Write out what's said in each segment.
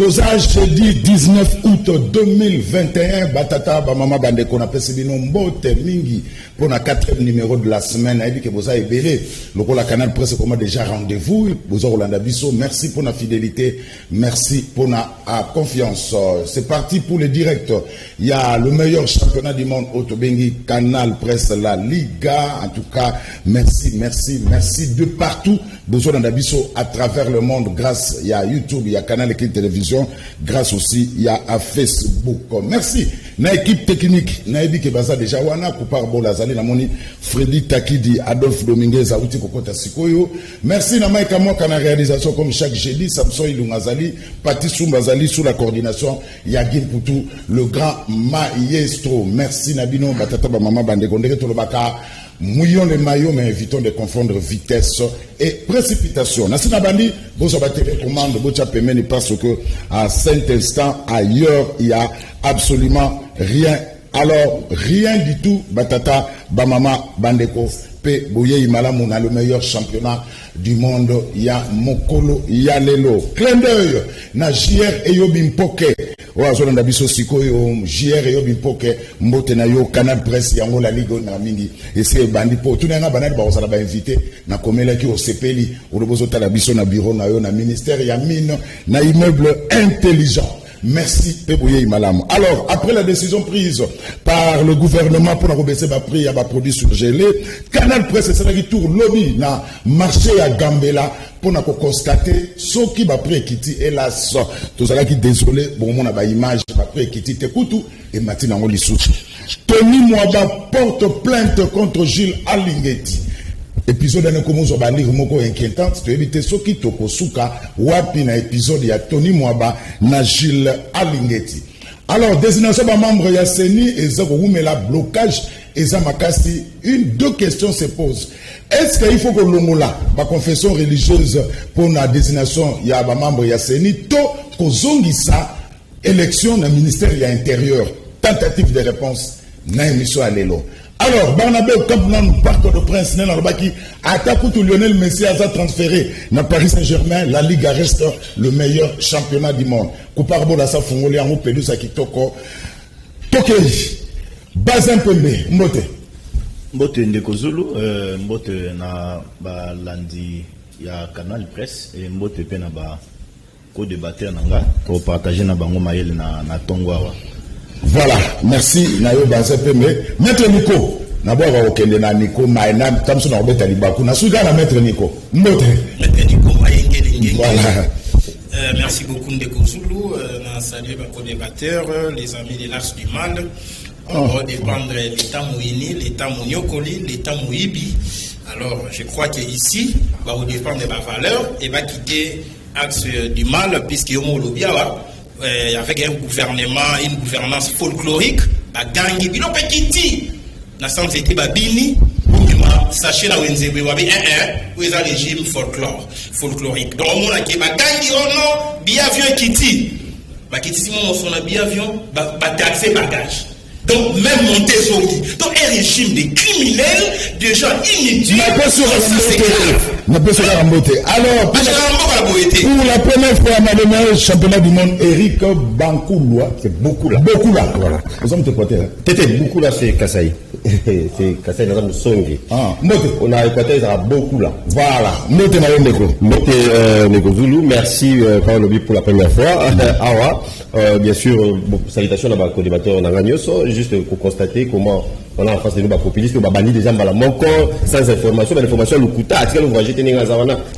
Boza jeudi 19 août 2021, Batata, Bamama Bandeko, on appelle Sibino Mbote Mingi pour la 4e numéro de la semaine. Il dit que Boza est belé. Le rôle à Canal Presse, comment déjà rendez-vous. Boza Rolanda Bisso, merci pour la fidélité, merci pour la confiance. C'est parti pour le direct. Il y a le meilleur championnat du monde, Otobengi, Canal Presse, la Liga. En tout cas, merci, merci, merci de partout. Boza Rolanda Bisso à travers le monde, grâce, il y a YouTube, il y a Canal Écrit Télévision, grâce aussi, il y a à Facebook. Merci. Na équipe technique, na ebi ke baza déjà wana, Koupar Bolazali, na moni, Freddy Takidi, Adolphe Dominguez, Aouti Kokota Sikoyo. Merci na Maïka Moka na réalisation comme chaque jeudi, Samson Ilungazali, Pati Soumbazali sous la coordination, Yagin Poutou, le grand maestro. Merci Nabino, Batata Bamama Bandekondere Tolobaka. Mouillons les maillots, mais évitons de confondre vitesse et précipitation. Nassina Bandi, vous avez télécommande, vous avez parce que à cet instant, ailleurs, il n'y a absolument rien. Alors, rien du tout, Batata, Bamama, Bandeko, P. Bouye Imalamu, on a le meilleur championnat du monde. Il y a Mokolo, il y a Lelo. Clin d'œil, na JR et Yobimpoke. Oazona Nabiso Sikoyo, JR et Yobimpoke, Mbote na yo, Canal Presse, Yango la Ligue, na Mingi. Et c'est Bandi Po. Tout le monde va invité, na Komela qui au CPLI, ou le Bozo Talabiso, na bureau, na yo, na ministère, ya mine, na immeuble intelligent. Merci, Pébouye Imalam. Alors, après la décision prise par le gouvernement pour rebaisser ma prix à ma produit surgelé, Canal Presse, c'est qui tourne lobby na marché à Gambela pour constater ce qui va prix Kiti hélas. Tout ça qui désolé, bon, mon a image, va prix Kiti Tekoutou et Matina Ngolisouchi. Tony Mwaba porte plainte contre Gilles Alingeti. Épisode d'un commence à lire moko inquiétant, tu éviter ce qui toko suka wapi na épisode ya Tony Mwaba na Gilles Alingeti. Alors désignation ba membre ya Seni et zako la blocage et zamakasi, deux questions se posent. Est-ce qu'il faut que l'ongola ba confession religieuse pour la désignation ya ba membre ya Seni to ko zongisa élection na ministère ya intérieur? Tentative de réponse na émission à l'élo. Alors, Barnabé, comme nous partons de Prince, nous avons dit que Lionel Messi a transféré dans Paris Saint-Germain, la Ligue reste le meilleur championnat du monde. Couparbo la sa fongoli en Pédou sa kitoko. Tokei, Bazin Pembe, Mbote. Mbote Ndeko Zulu, Mbote na ba landi ya Canal Presse et Mbote pe na ba co-débatteur nanga pour partager na bango mayele na Tongwawa. Voilà, merci. Nayo Bazepeme. Maître Nico. D'abord, on va na Nico, Maïna, Tamson Orbeta Libakou. Na souga na Maître Nico. Mbote. Maître Nico, voilà. Merci beaucoup Ndeko Zulu. On salue les co-débatteurs, les amis de l'Ars du Mal. On va dépendre l'État Mouini, l'État Mouniokoli, l'État Mouibi. Alors, je crois qu'ici, on va dépendre de ma valeur et va quitter l'axe du mal, puisqu'il y a avec un gouvernement, une gouvernance folklorique, Gangi, Bilo Petiti, na sans été Babini, sachez là où vous avez un régime folklorique. Donc, on a qui Gangi, oh non, biavion Kiti. Kiti, si on a biavion, taxer bagage. Donc, même monter sur lui. Donc, un régime de criminels, de gens inutiles. Alors, pour la première fois, on a le championnat du monde, Eric Bankouloua. C'est beaucoup là. Beaucoup là. Voilà. Nous sommes te côté. T'étais beaucoup là, c'est Kassai. C'est Kassai, nous sommes Songi. Ah, on a écouté, il y a beaucoup là. Voilà. Notez ma Ndeko. Notez Ndeko Zulu. Merci, pour la première fois. Awa. Bien sûr, salutations à ma co-débatteur Nangagnoso. Juste pour constater comment on a en face de nous des populistes, on a banni des gens sans information, mais l'information le coûte à tirer l'ouvrage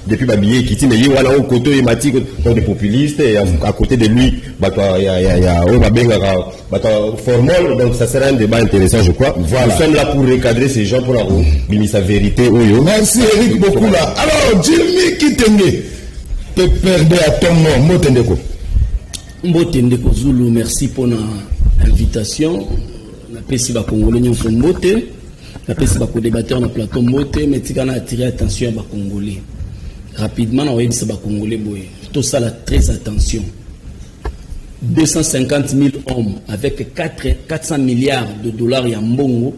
depuis Babillet qui dit mais il y a un côté hématique donc des populistes et à côté de lui il y a formol, donc ça sera un débat intéressant je crois. Voilà. Nous sommes là pour recadrer ces gens pour avoir mis sa vérité. Merci Eric beaucoup là. Alors Jimmy Kitenge peut perdre à ton nom Motendeko. Mbotendeko Zulu, merci pour l'invitation. Napesi ba Congolais nyonso mbote, napesi ba co-débatteur na plateau mbote, mais tika na attirer attention à ba Congolais. Rapidement na oyebisa ba Congolais boye. Tout ça là très attention. 250 000 hommes avec 400 milliards de dollars ya mbongo,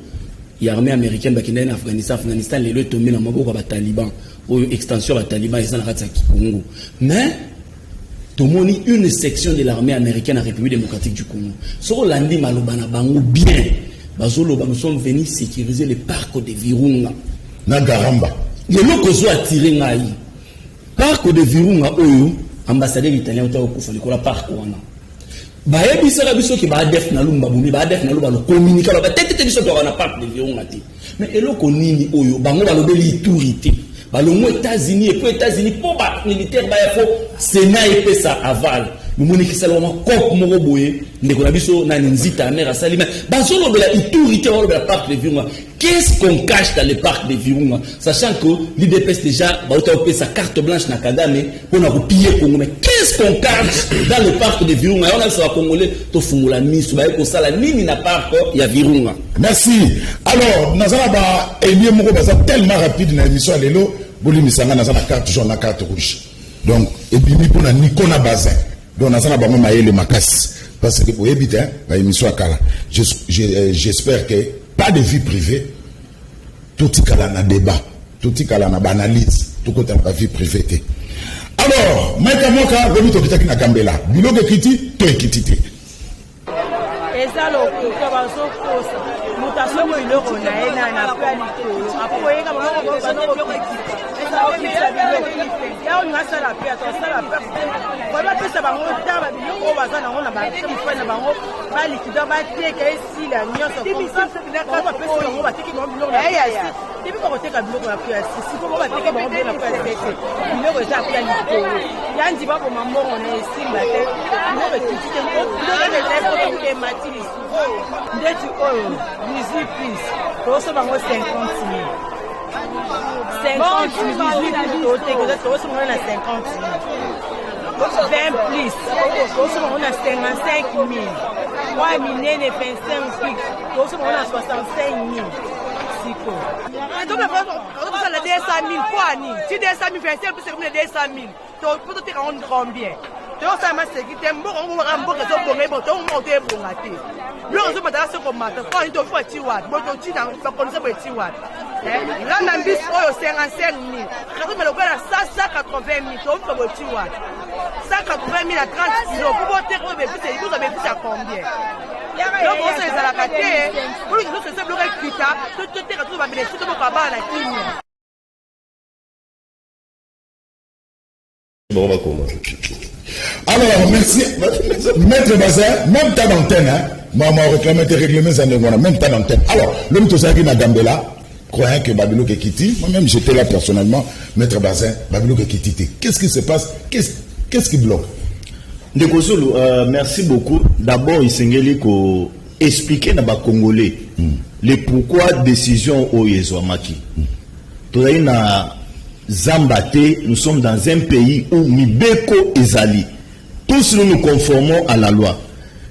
ya armée américaine bakina na Afghanistan les le tomber na maboko ba Taliban, ou extension ba Taliban ils sont na Congo. Mais tomoni une section de l'armée américaine en République démocratique du Congo. Sur l'andi malobana bango bien, bazoloba nous sommes venus sécuriser le parc de Virunga. Nagaramba. Le lokozo a tiré ngai. Parc de Virunga oyo, ambassadeur italien au kufa likola parc wana. Bayebi sala biso ki ba def na lumba bumi ba def na lumba lo communiquer ba tete biso to wana parc de Virunga te. Mais eloko nini oyo bango balobeli iturité. Balongo États-Unis et pour États-Unis pour ba militaire ba yafo Sénat et pesa aval. Nous moni ki sala wana kop moko boye ndeko na biso na nzita mère asali mais bazolo de la iturité ou de la parc de Virunga. Qu'est-ce qu'on cache dans le parc de Virunga, sachant que l'IDPS déjà va opérer sa carte blanche na Kagame pour nous piller Congo. Mais qu'est-ce qu'on cache dans le parc de Virunga? On a ça congolais to fumula misu ba ko sala nini na parc ya Virunga. Merci. Alors nazala ba elie moko baza tellement rapide na émission lelo boli misanga nazala carte jaune na carte rouge. Donc et puis pour na Nikona bazin. Donc nazala ba mama yele makasi parce que pour éviter ba émission akala. J'espère que pas de vie privée, tout est un débat, tout est un analyse, tout est la vie privée. Alors, maintenant, quand vous êtes en Gambela, vous êtes critiqué, vous êtes critiqué. Et ça, mutation ko iloko na ena na quality apo yenga bango ya on ngasa la pe to sala pe ba ba pesa bango taba biloko bazana ngona ba tefana bango ba likida ba teka esila nyoso komsa ba pesa bango ba teki bango biloko ya tibi ko teka biloko ya pe si ko ba teki bango biloko ya pe biloko ya pe likito yandi ba ko mamongo na esimba te biloko kitite ko biloko ya te ko matiri ndeti oyo music please toso bango 50 000 toso bango na 50 000 20 please toso bango na 55 000 3 minene 25 000 toso bango na 65 000 siko donc on la 200 000 quoi ni si 200 000 25 plus comme 200 000 to peut te rendre combien ça m'a sécurité mboka mboka zo bonga bo to mo te bonga te lo zo mata se ko mata ko into fo ti wat bo to ti na ba ko se bo ti wat là na bis oyo 55 000 quand me lo pela 180 000 to fo bo ti wat 180 000 à 30 kilos pour te ko be pise vous avez pise à combien donc on se la kate pour que se se bloquer kita to te ka to ba bele to ba ba na kini bon on va commencer. Alors, merci. Maître Bazin, même ta d'antenne, hein. Maman réclame tes règlements, même ta d'antenne. Alors, l'homme tout ça qui n'a Gambela, croyant que Babylone est quitté, moi-même j'étais là personnellement, Maître Bazin, Babylone est quitté. Qu'est-ce qui se passe? Qu'est-ce qui bloque? Ndeko Zulu, merci beaucoup. D'abord, il s'engage qu'on explique à les Congolais le pourquoi décision au Yezouamaki. Tout na Zambate, nous sommes dans un pays où Mibeko Ezali. Tous nous nous conformons à la loi.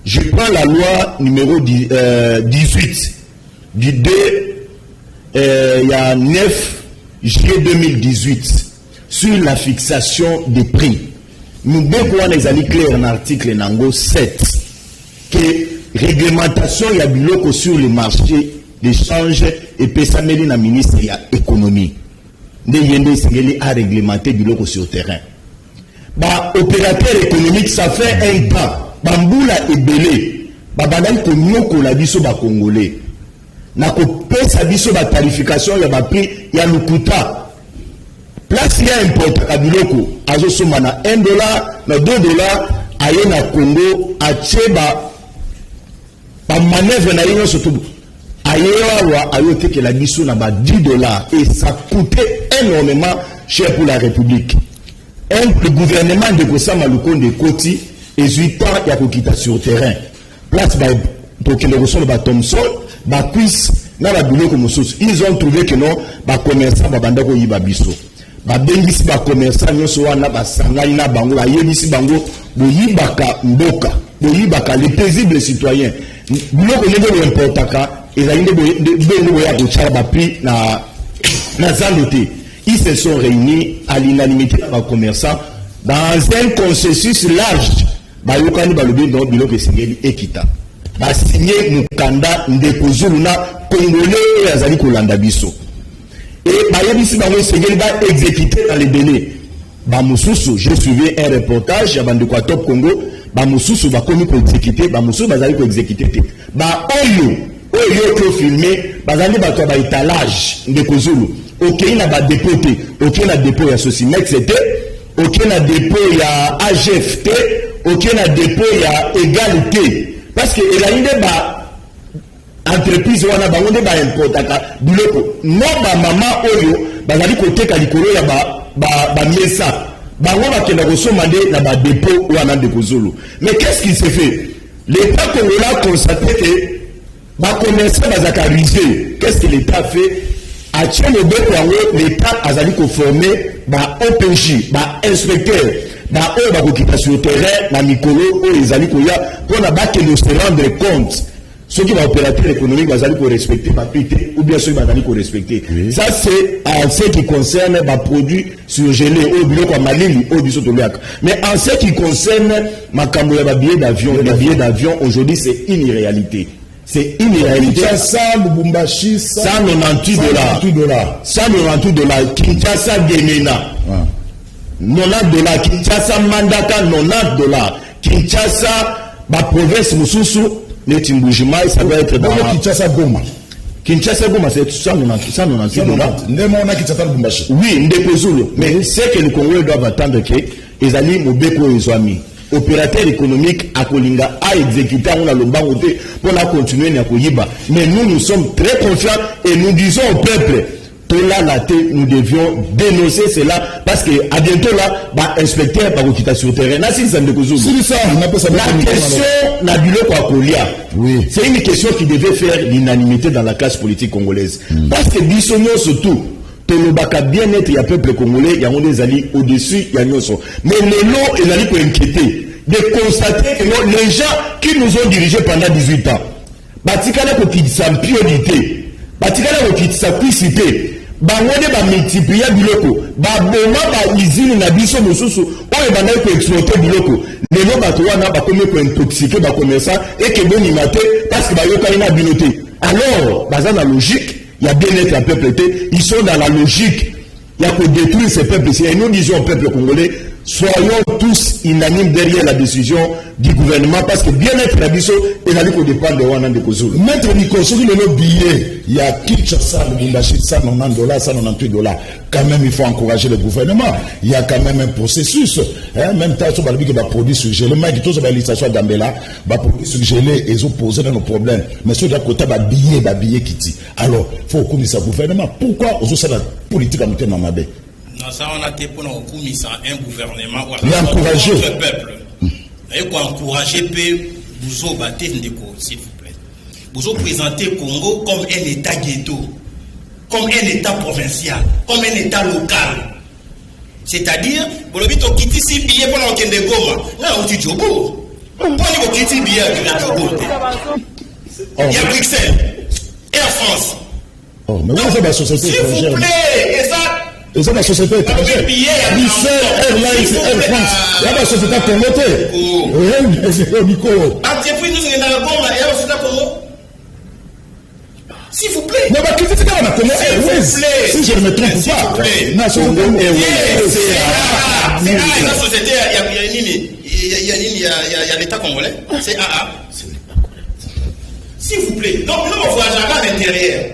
Je prends la loi numéro 18 du 2 il y a 9 juillet 2018 sur la fixation des prix. Mibeko Ezali clair en article Nango 7 que réglementation il y a biloko sur le marché d'échange et pesameli na ministre de l'économie. Ndeyende sengeli a réglementé biloko sur terrain. Ba opérateur économique ça fait un temps. Bambula ebele. Ba badali ko nyoko la biso ba congolais. Na ko pesa biso ba tarification ya ba prix ya lukuta. Place ya import ka biloko azo soma na $1 na $2 aye na Congo a cheba ba manœuvre na yon surtout. Ailleurs, ayote que la mission n'a pas $10 et ça coûtait énormément cher pour la République. Le gouvernement de Gossa Malouko de Koti et 8 ans il y a quitter sur terrain. Place pour que les ressources de Thomson, puissent dans la boulot comme source. Ils ont trouvé que non, commerçant babandako yibabiso. Bengisi commerçant nyoso wana basanga ina bango ayebisi bango boyibaka mboka, boyibaka les paisibles citoyens. Boulot ko ndeko importanka ils se sont réunis à l'unanimité de nos commerçants dans un consensus large. Bayokani balobi dans biloko esengeli ekita. Ba signé mukanda Ndeko Zulu na congolais azali kolanda biso. Et bayebisi bango esengeli ba exécuter dans les délais. Bamususu, j'ai suivi un reportage à Bandekwa Top Congo, Bamususu va commis pour exécuter, Bamususu va aller pour exécuter. Ba oyo que filmé, bazali ba to ba étalage de Kozulu. OK na ba dépoté, OK na dépôt ya Sosimex c'était, OK na dépôt ya AGFT, OK na dépôt ya égalité. Parce que il a une ba entreprise wana bango nde ba importaka biloko. Non ba mama oyo bazali koteka likolo ya ba mesa. Bango ba kenda kosomande na ba dépôt wana de Kozulu. Mais qu'est-ce qui s'est fait? L'État congolais a constaté que ba commerçant bazaka risé. Qu'est-ce que l'État fait? A tient le bec l'État a zali ko former ba OPJ, ba inspecteur, ba o ba kokita sur terrain na mikolo o ezali ko ya pour na ba que de se rendre compte. Ceux qui vont opérateur économique bazali ko respecter ba pité ou bien ceux qui bazali ko respecter. Oui. Ça c'est en ce qui concerne ba produits surgelés au biloko malili au biso toliaka. Mais en ce qui concerne makambo ya ba billets d'avion, les billets d'avion aujourd'hui c'est une réalité. C'est une réalité. Kinshasa, Lubumbashi, $198. $198. Kinshasa, Gemena. $90. Kinshasa, Mandaka, $90. Kinshasa, ma province, Moussousou, le Timbujima, ça doit être dans Kinshasa, Goma. Kinshasa, Goma, c'est $198. Ndemona Kinshasa, Lubumbashi. Oui, Ndekozulu. Mais c'est que les Congolais doivent attendre que les alliés Mobeko et les amis. Opérateur économique à Kolinga a exécuté à Lombangote pour la continuer à Koyiba. Mais nous sommes très confiants et nous disons au peuple, nous devions dénoncer cela parce que à bientôt là, inspecteur par quitter sur terrain. La question n'a du lot quoi Kolia. Oui. C'est une question qui devait faire l'unanimité dans la classe politique congolaise. Parce que Bissonio surtout. Tolobaka bien-être, il y a peuple congolais, il y a des alliés au-dessus, il y a Nyoso. Mais les lots, ils allaient pour inquiéter, de constater que les gens qui nous ont dirigés pendant 18 ans, Batikala ko kitisa priorité, Batikala ko kitisa puissité, Bangone ba multiplier biloko, ba boma ba usine na biso mosusu, oyo bana ko exploiter biloko. Les lots bato wana ba komi ko intoxiquer ba commerçant et que bon imate parce que ba yoka ina binoté. Alors, baza na logique. Il y a bien-être un peuple, ils sont dans la logique. Il y a que détruire ces peuples. Et nous disons au peuple congolais, soyons tous unanimes derrière la décision du gouvernement parce que bien-être la biso et la ligue dépend de Wana de Kozulu. Maître Nico, sur le billet, il y a Kinshasa, Lubumbashi, $190, $198. Quand même, il faut encourager le gouvernement. Il y a quand même un processus. Même temps, sur le produit surgelé, mais tout ça, il s'assoit d'Ambela, produit surgelé, ils ont posé nos problèmes. Mais sur le côté, billet qui dit. Alors, il faut qu'on dise au gouvernement. Pourquoi on a la politique à monter dans ma baie? Non, ça, on a été pour nous commis un gouvernement. Mais encourager. Le peuple. Il faut encourager Bouzo Baté Ndeko, s'il vous plaît. Bouzo présenter Congo comme un État ghetto, comme un État provincial, comme un État local. C'est-à-dire, vous l'avez dit, quitter si billet pour l'enquête de Goma. Là, on dit Djogo. Pourquoi on quitte billet à Djogo? Il y a Bruxelles, Air France. Oh, mais vous avez la société étrangère. S'il vous plaît, et ça. Et ça, la société étrangère. Bruxelles, Airlines, Air France. Il y a la société congolaise. Oui, Nico. Entreprise, nous sommes dans la Goma et la société Congo. S'il vous plaît. Mais bah, qui dit qu'on a Congo Airways? Si je ne me trompe pas. National Airways. C'est la société, il y a l'État congolais. C'est AA. S'il vous plaît. Donc, nous, on voit jamais à l'intérieur.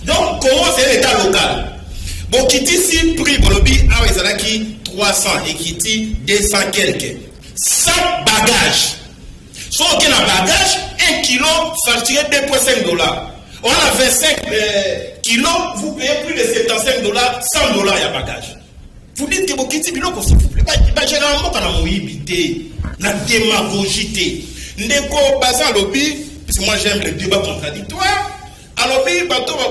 Donc, comment c'est l'État local? Bon, qui dit si prix, bon, le billet, qui 300 et qui dit 200 quelques. 100 bagages. Soit aucun bagage, 1 kilo facturé $2.5. On a 25 kilos, vous payez plus de $75, $100 il y a bagage. Vous dites que vous quittez biloko, s'il vous plaît. Généralement, quand on a moïbité, la démagogie, ndeko baza lobby, parce que moi j'aime le débat contradictoire. Alors, bateau va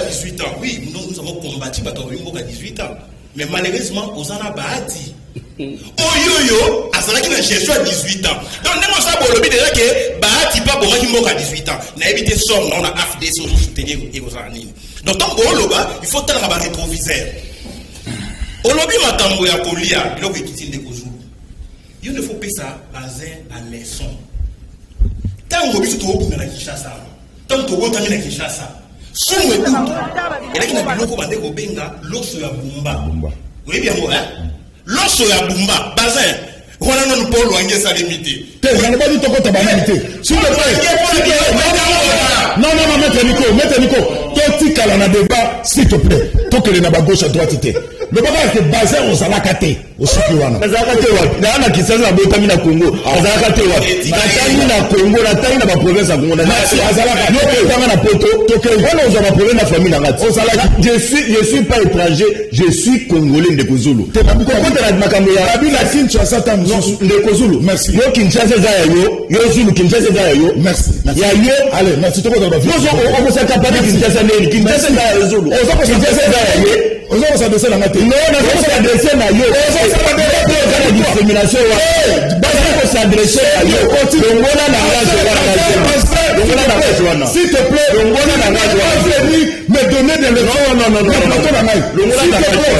18 ans. Oui, nous avons combattu bateau va 18 ans. Mais malheureusement, aux ana bahati. Oyoyo, azalaki na gestion à 18 ans. Donc, nous avons le lobby déjà que bahati pas pour moi à 18 ans. On a évité ça, on a AFD, on a soutenir aux années. Donc, tant qu'on loba, il faut tel rabat rétroviseur. Au lobby matambo ya kolia, il faut quitter des kozou. Il ne faut pas ça, baser la leçon. Tant qu'on lobby, c'est tout pour la Kinshasa. Tant que vous avez une Kinshasa, et là, il y a biloko bande kobenga loso ya bumba. Oui, bien, voilà. L'osso ya Bumba, Bazin. On a non pas loigné sa limité. T'es pas dit ton côté banalité. S'il te plaît. Non, maître Nico. Toi, tu as un débat, s'il te plaît. Toi, que les nabas gauche à droite, t'es. Le bagage est basé aux alakaté, au Sikiwana. Les alakaté, ouais. Dans la question, la Botami na Congo. Les alakaté, ouais. Natani na Congo, Natani na province à Congo. Merci, Azalaka. Non, mais na poto. Toké. On nous a problème la famille na rat. Je suis pas étranger, je suis congolais de Kozulu. T'es pas beaucoup. Quand tu as makamé, Arabi la Chine, tu as ça tam de Kozulu. Merci. Yo Kinshasa za yo Zulu Kinshasa za yo. Merci. Ya yo, allez, merci. Tu peux dans la vie. On peut s'accaparer Kinshasa ne Kinshasa za Zulu. On peut Kinshasa za yo. On va s'adresser la matin. Non, on va s'adresser à yo. La discrimination. On va s'adresser à yo. S'il te plaît, me donner des leçons.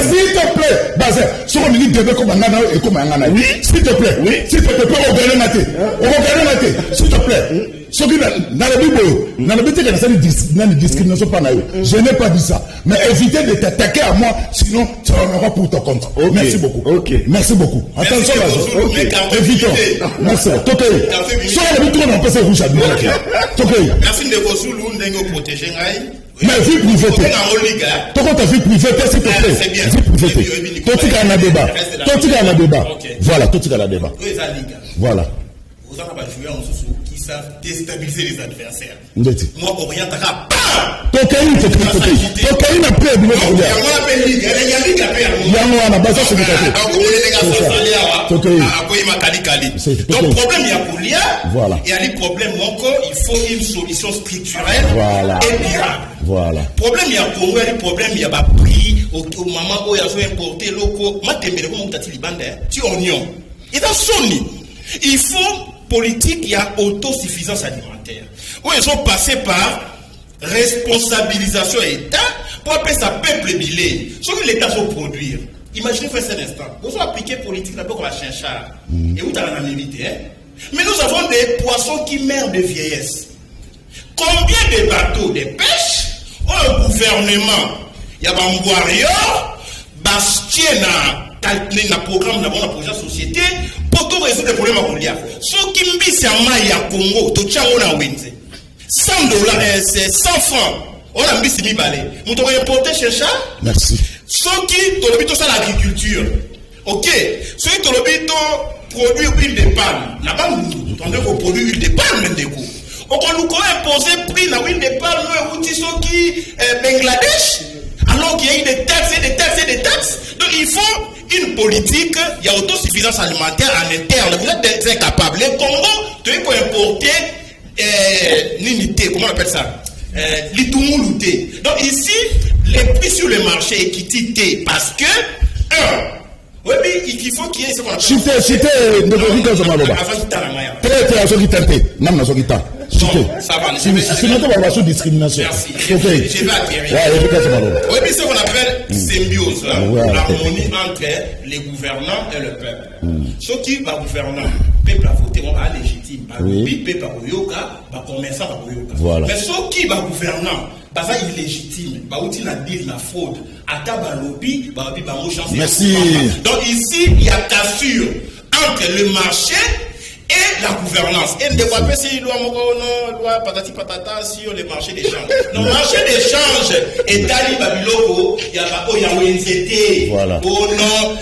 S'il te plaît, Bazin, si on dit devait comme un nana et comme un nana. S'il te plaît, s'il te plaît, on va gagner la tête. S'il te plaît. Ce qui dans la Bible, dans la Bible, il y a une discrimination par naïve. Je n'ai pas dit ça. Mais évitez de t'attaquer à moi, sinon tu en auras pour ton compte. Okay. Merci beaucoup. Okay. Merci beaucoup. Attention là. Okay. Évitons. Merci. Toké. Sur la Bible, on peut se rouge à nous. Toké. Merci de vous soulever, protéger. Mais vie privée. Toi, quand ta vie privée, s'il te plaît. C'est bien. Vie privée. Toi, tu as un débat. Toi, tu as un débat. Voilà, toi, tu as un débat. Voilà. Vous en avez joué en sous qui savent déstabiliser les adversaires. Ndeti. Moi, Orient Taka, Tokaïn, Tokaïn a pris un billet pour il y a Ligue, il y a Ligue à paix. Il y a un basa sur le café. Donc, problème, il y a pour l'IA. Voilà. Il y a des problèmes encore, il faut une solution structurelle voilà. et durable. Voilà. Problème, il y a pour il y a des problèmes, il y a pas prix, au moment où il y a importé locaux. Matembele, comment tu as dit, tu oignon. Et dans Sony, il faut politique, il y a autosuffisance alimentaire. Où ils sont passés par responsabilisation État pour appeler ça peuple bilé. Ce que l'État va produire. Imaginez faire cet instant. Vous avez appliqué politique d'abord comme la chinchard. Et vous avez la milité. Mais nous avons des poissons qui meurent de vieillesse. Combien de bateaux de pêche ont un gouvernement? Il y a un Mboario, Bastien na programme na projet société pour tout résoudre les problèmes à Kolia. Ce qui me dit c'est un maï à Congo, tout ça on a winze. $100, c'est 100 francs. On a mis c'est mi balé. Nous t'avons importé chez ça. Merci. Ce qui te le ça l'agriculture. Ok. Ce qui te le produire huile de palme. Là-bas nous on produit huile de palme même des coups. On nous imposer prix la huile de palme nous outil ce qui Bangladesh. Alors qu'il y a eu des taxes. Donc il faut une politique, il y a autosuffisance alimentaire en interne. Vous êtes incapables. Les Congo, tu peux importer l'unité, comment on appelle ça? L'Itumuluté. Donc ici, les prix sur le marché équité parce que, oui, mais il faut qu'il y ait ce qu'on appelle. Cité, ne vous dites pas ça, Maloba. Très, à ce qui tentait. Non, à ce qui t'a. Ça va, c'est notre relation de discrimination. Merci. Je vais atterrir. Oui, mais c'est ce qu'on appelle symbiose, l'harmonie entre les gouvernants et le peuple. Ceux qui va gouvernant, peuple a voté, on a légitime. Oui, peuple a yoga, commerçant a yoga. Voilà. Mais ceux qui va gouvernant, ça il est légitime. Outil la dire la fraude. Ata ba lobby, ba chance. Merci. Donc ici, il y a cassure entre le marché et la gouvernance. Et ne voit pas si loi patati patata sur le marché d'échange. Le marché d'échange est Ali Babiloko, il y a pas ONCT, voilà. Au nom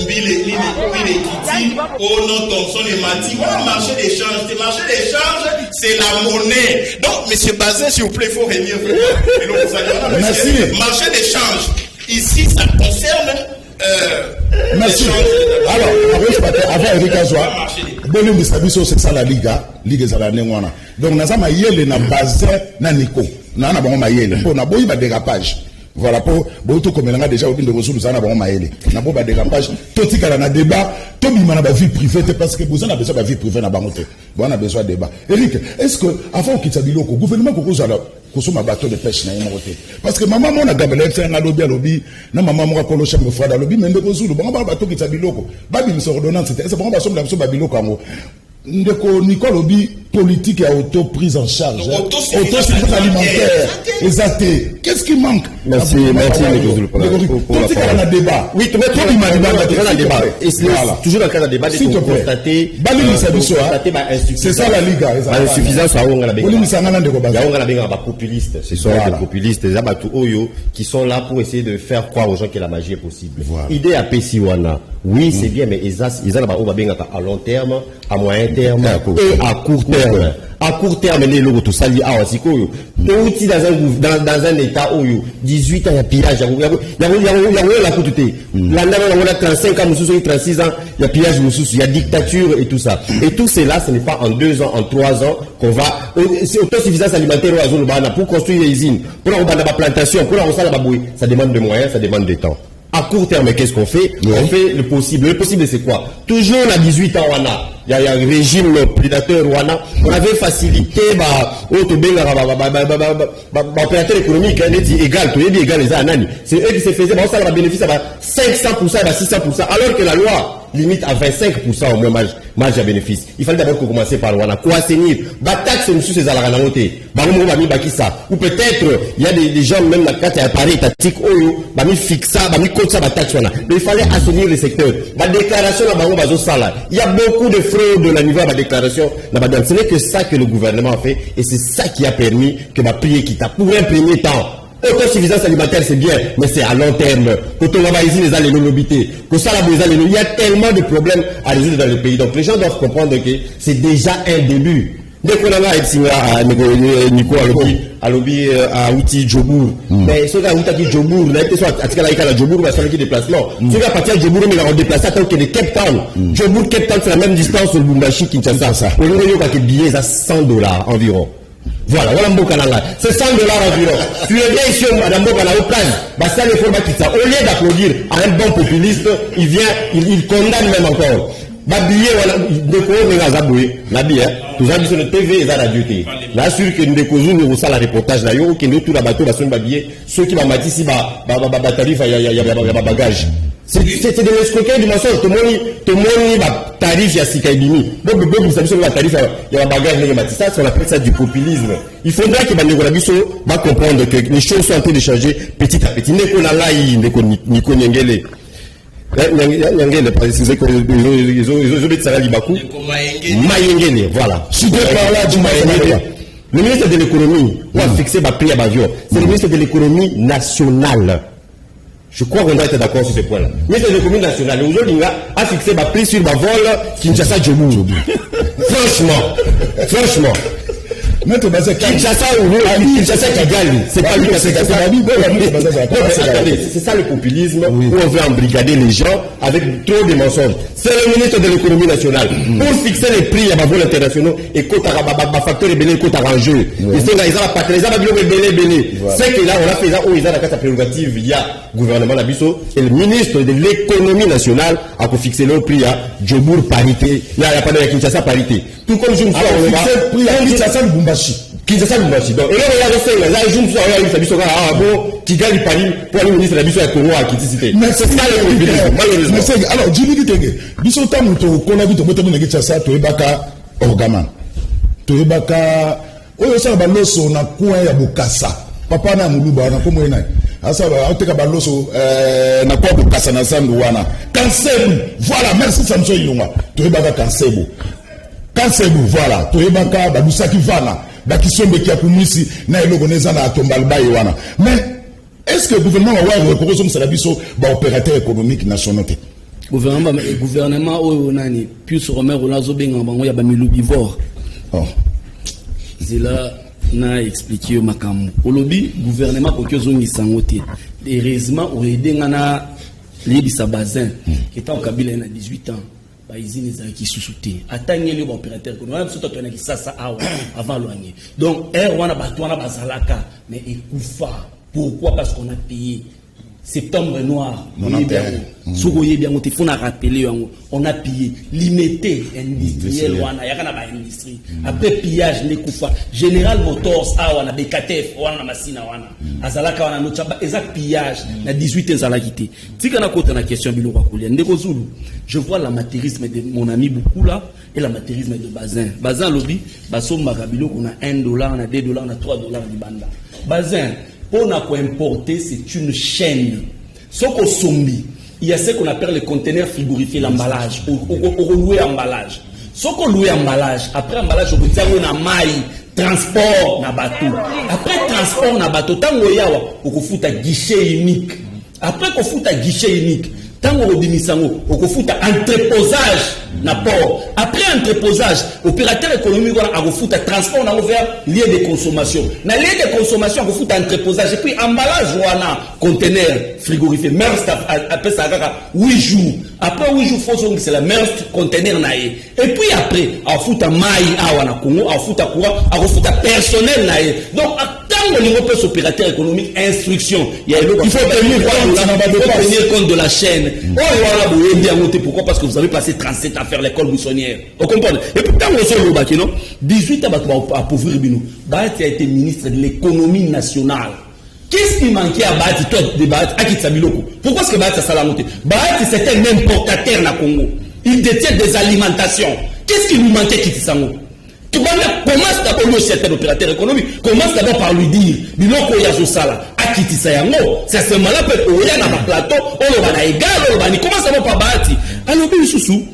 Mbile Kiti, au nom Thomson et Mati. Voilà le marché d'échange. Le marché d'échange, c'est la monnaie. Donc, monsieur Bazin, s'il vous plaît, il faut réunir vraiment. Merci. Marché d'échange. Ici, ça concerne. Merci. Alors, avant Eric Azwa, bonne distribution, c'est ça la Liga Zalanengwana. Donc, nous avons yélé na bazin na Nico. Nous avons yélé. Pour na boyi ba dérapage. Voilà, pour tout comme on a déjà oublié de ressources, nous avons yélé. Na boyi ba dérapage. Tout ce qu'il y a na débat, tout le monde a vie privée, parce que vous avez besoin de vie privée na bangote. Bon, on a besoin de débat. Eric, est-ce que, avant qu'il s'habille au gouvernement, qu'on a bateau de pêche na yémoté. Parce que maman, on a gabelé, c'est un lobby, na maman, on a collé chez me frère, lobby, mais de Zulu, bon, on a bateau qui s'habille au babi, une ordonnance, c'est bon, on va sommer la babiloko, ndeko Nicole lobby, politique et auto-prise en charge. Autosuffisance alimentaire. Exact. Qu'est-ce qui manque? Merci, Politique à la débat. Oui, tout le débat. Et toujours dans le cadre de débat, il faut constater. C'est ça la Liga. L'insuffisance à la populiste. Ce sont des populistes, des abatu oyo, qui sont là pour essayer de faire croire aux gens que la magie est possible. Idée à Pessiwana. Oui, c'est bien, mais ils ont à long terme, à moyen terme et à court terme. À court terme, les logos tout ça, dans un état où 18 ans, il y a pillage, il y a la coûté. Là, on a 35 ans, 36 ans, il y a pillage, il y a dictature et tout ça. Et tout cela, ce n'est pas en 2 ans, en 3 ans qu'on va. C'est autosuffisance alimentaire pour construire des usines, pour avoir la plantation, pour avoir ça demande de moyens, ça demande de temps. À court terme, qu'est-ce qu'on fait? On fait le possible. Le possible, c'est quoi? Toujours à 18 ans, il y a un régime prédateur, on avait facilité, opérateur économique, égal, les années. C'est eux qui se faisaient, ça va bénéficier à 500%, à 600%, alors que la loi limite à 25% au moins marge à bénéfice. Il fallait d'abord commencer par quoi assainir. Taxe, monsieur, c'est à la ranoté. Ou peut-être, il y a des gens, même la carte à Paris, étatique, fixa, ça, taxe, mais il fallait assainir le secteur. La déclaration, il y a beaucoup de fraude au niveau de la déclaration. Ce n'est que ça que le gouvernement a fait, et c'est ça qui a permis que ma prière quitte pour un premier temps. Autosuffisance alimentaire, c'est bien, mais c'est à long terme. Quand on va ici, les lobité. Il y a tellement de problèmes à résoudre dans le pays. Donc les gens doivent comprendre que c'est déjà un début. Dès qu'on a Nico à lobby à outil Djobour. Mais ce gars outil Djobour, il a été soit à Djobour, il va faire le déplacement. Ce gars parti à Djobour, mais il a déplacé tant que de Cape Town. Djobour, Cape Town, c'est la même distance au Lubumbashi, Kinshasa. Au lieu de billets à $100 environ. Voilà, c'est $100 environ. Tu es bien ici, Madame Bokana, au plan. Ça, les formats qui au lieu d'applaudir à un bon populiste, il vient, il condamne même encore. Billet, voilà, la billet, tout ça, sur le TV et la radio. Là, sûr que nous décosons, nous ça la reportage, là, que nous, tout la bateau, va sur le billet, ceux qui vont mettre ici, tarif, il y a bagage. C'est de l'escroquerie du mensonge. Tout le monde tarif, il y a Sikaibini. Donc, vous savez, le tarif, il y a un bagage, ça, on appelle ça du populisme. Il faudra que Bandeko Labiso va comprendre que les choses sont en train de changer petit à petit. Neko Nalaï, Neko Nyangele. Nyangele, parce que c'est que ils ont mis ça à Libakou. Mayengele, voilà. Le ministre de l'économie, on a fixé ma prix à Bavion. C'est le ministre de l'économie nationale. Je crois qu'on doit être d'accord sur ce point-là. Mais c'est l'économie nationale. Aujourd'hui, a fixé ma prix sur ma vol Kinshasa Djobour. Franchement. Kinshasa Kigali. C'est pas lui qui a fait ça. C'est ça le populisme où on veut embrigader les gens avec trop de mensonges. C'est le ministre de l'économie nationale. Pour fixer les prix à ma vol internationaux et côté à facteur et belé, côté à enjeu. Ils ont la patrie, ils ont belé. C'est que là, on a fait ça où ils ont la carte prérogative via gouvernement Labiso et le ministre de l'économie nationale a fixé le prix à Djobour parité. Là, il n'y a pas de Kinshasa parité. Tout comme je me suis dit, Kinshasa Lubumbashi. Donc, et là, il y a là, je me suis dit, Kigali Paris, pour le ministre de la Bisso à Congo à Kitisité. Mais c'est ça le populisme, malheureusement. Alors, Jimmy Ditenge, Bisso Tamuto, qu'on a vu de Motamina Kinshasa, Toebaka, Orgaman. Toebaka, Oyosa Baloso, na Kouan ya Bukasa. Papa na Muluba, na Komo Enai. Asa, Oteka Baloso, na Kouan Bukasa, na Sandouana. Kansebu, voilà, merci Samson Yunga. Toebaka Kansebu. Kansebu, voilà. Toebaka, Babusaki Vana. Bakisombe qui a kumisi na elogoneza na tombalba wana. Mais est-ce que le gouvernement va recourir sur Salabiso opérateur économique national? Gouvernement nani plus Romer Olazo benga bango ya ba milubivore. Oh. C'est là na expliquer makambo. Olobi gouvernement ko kozongi sangote. Heureusement au aider na libisa bazin qui est en Kabila na 18 ans. Ils qui sous-souté. Atteignez les opérateurs. On a surtout qui ça avant loigné. Donc, on a bazalaka, mais écouffa. Pourquoi? Parce qu'on a payé Septembre noir, il faut rappeler, on a pillé, limité industriel, industrie. Après pillage, les coups General Motors, on a BKTF, on a Massina, on a Azalaka, on a notre pillage, on a 18 ans à la quitter. Si on a côté la question, je vois l'amateurisme de mon ami beaucoup là et l'amateurisme de Bazin. Bazin, lobby, Bassom Marabilo, on a $1, on a $2, on a $3 du banda. Bazin. Pour importer, c'est une chaîne. Ce qu'on sombi, il y a ce qu'on appelle les conteneurs frigorifiés, l'emballage, ou louer emballage. Ce qu'on loue emballage, après emballage, on peut dire qu'on a maille, transport, na bateau. Après transport, na bateau, tant qu'on a, on fout à guichet unique. Après qu'on fout à guichet unique, tant qu'on a fout à entreposage, na port. Après entreposage, opérateur économique, on a fout à transport, on a ouvert lieu de consommation. Dans lieu de consommation, on fout à entreposage. Et puis emballage, on a conteneur frigorifié. Merst après ça, 8 jours. Après 8 jours, c'est la Merst conteneur naïe. Et puis après, on fout à maille, on a Congo, on fout à quoi, on fout à personnel naïe. Donc, tant que niveau peut opérateur économique, instruction, il faut tenir compte de la chaîne. Pourquoi? Parce que vous avez passé 37 à faire l'école buissonnière. Vous comprenez? Et puis, tant que vous avez 18 ans à appauvrir Bino, Bahati a été ministre de l'économie nationale. Qu'est-ce qui manquait à Bahati, toi, de Bahati, à Kitsabiloko? Pourquoi est-ce que Bahati a ça la montée? Bahati, c'était un importateur na Congo. Il détient des alimentations. Qu'est-ce qui lui manquait Kitsango? Tu commences d'abord le certain opérateur économique, commence d'abord par lui dire, Biloko Yazosala, Akiti Sayango, c'est à ce moment-là que on est dans le plateau, on va égal, on va commence d'abord par Bahati. Alors, Sous,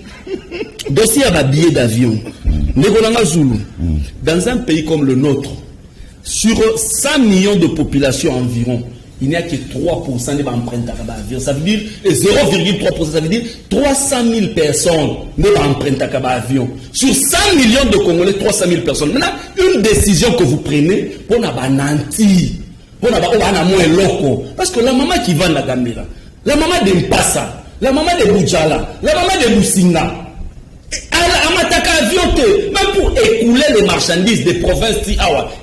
dossier à billet d'avion, dans un pays comme le nôtre, sur 100 millions de population environ, il n'y a que 3% des empreintes à l'avion. Ça veut dire 0,3%, ça veut dire 300 000 personnes ne empruntent à l'avion. Sur 100 millions de Congolais, 300 000 personnes. Maintenant, une décision que vous prenez pour la nanti, pour la moins loco. Parce que la maman qui va à Gambira, la maman de Mpassa, la maman de Boudjala, la maman de Lusinga, même pour écouler les marchandises des provinces,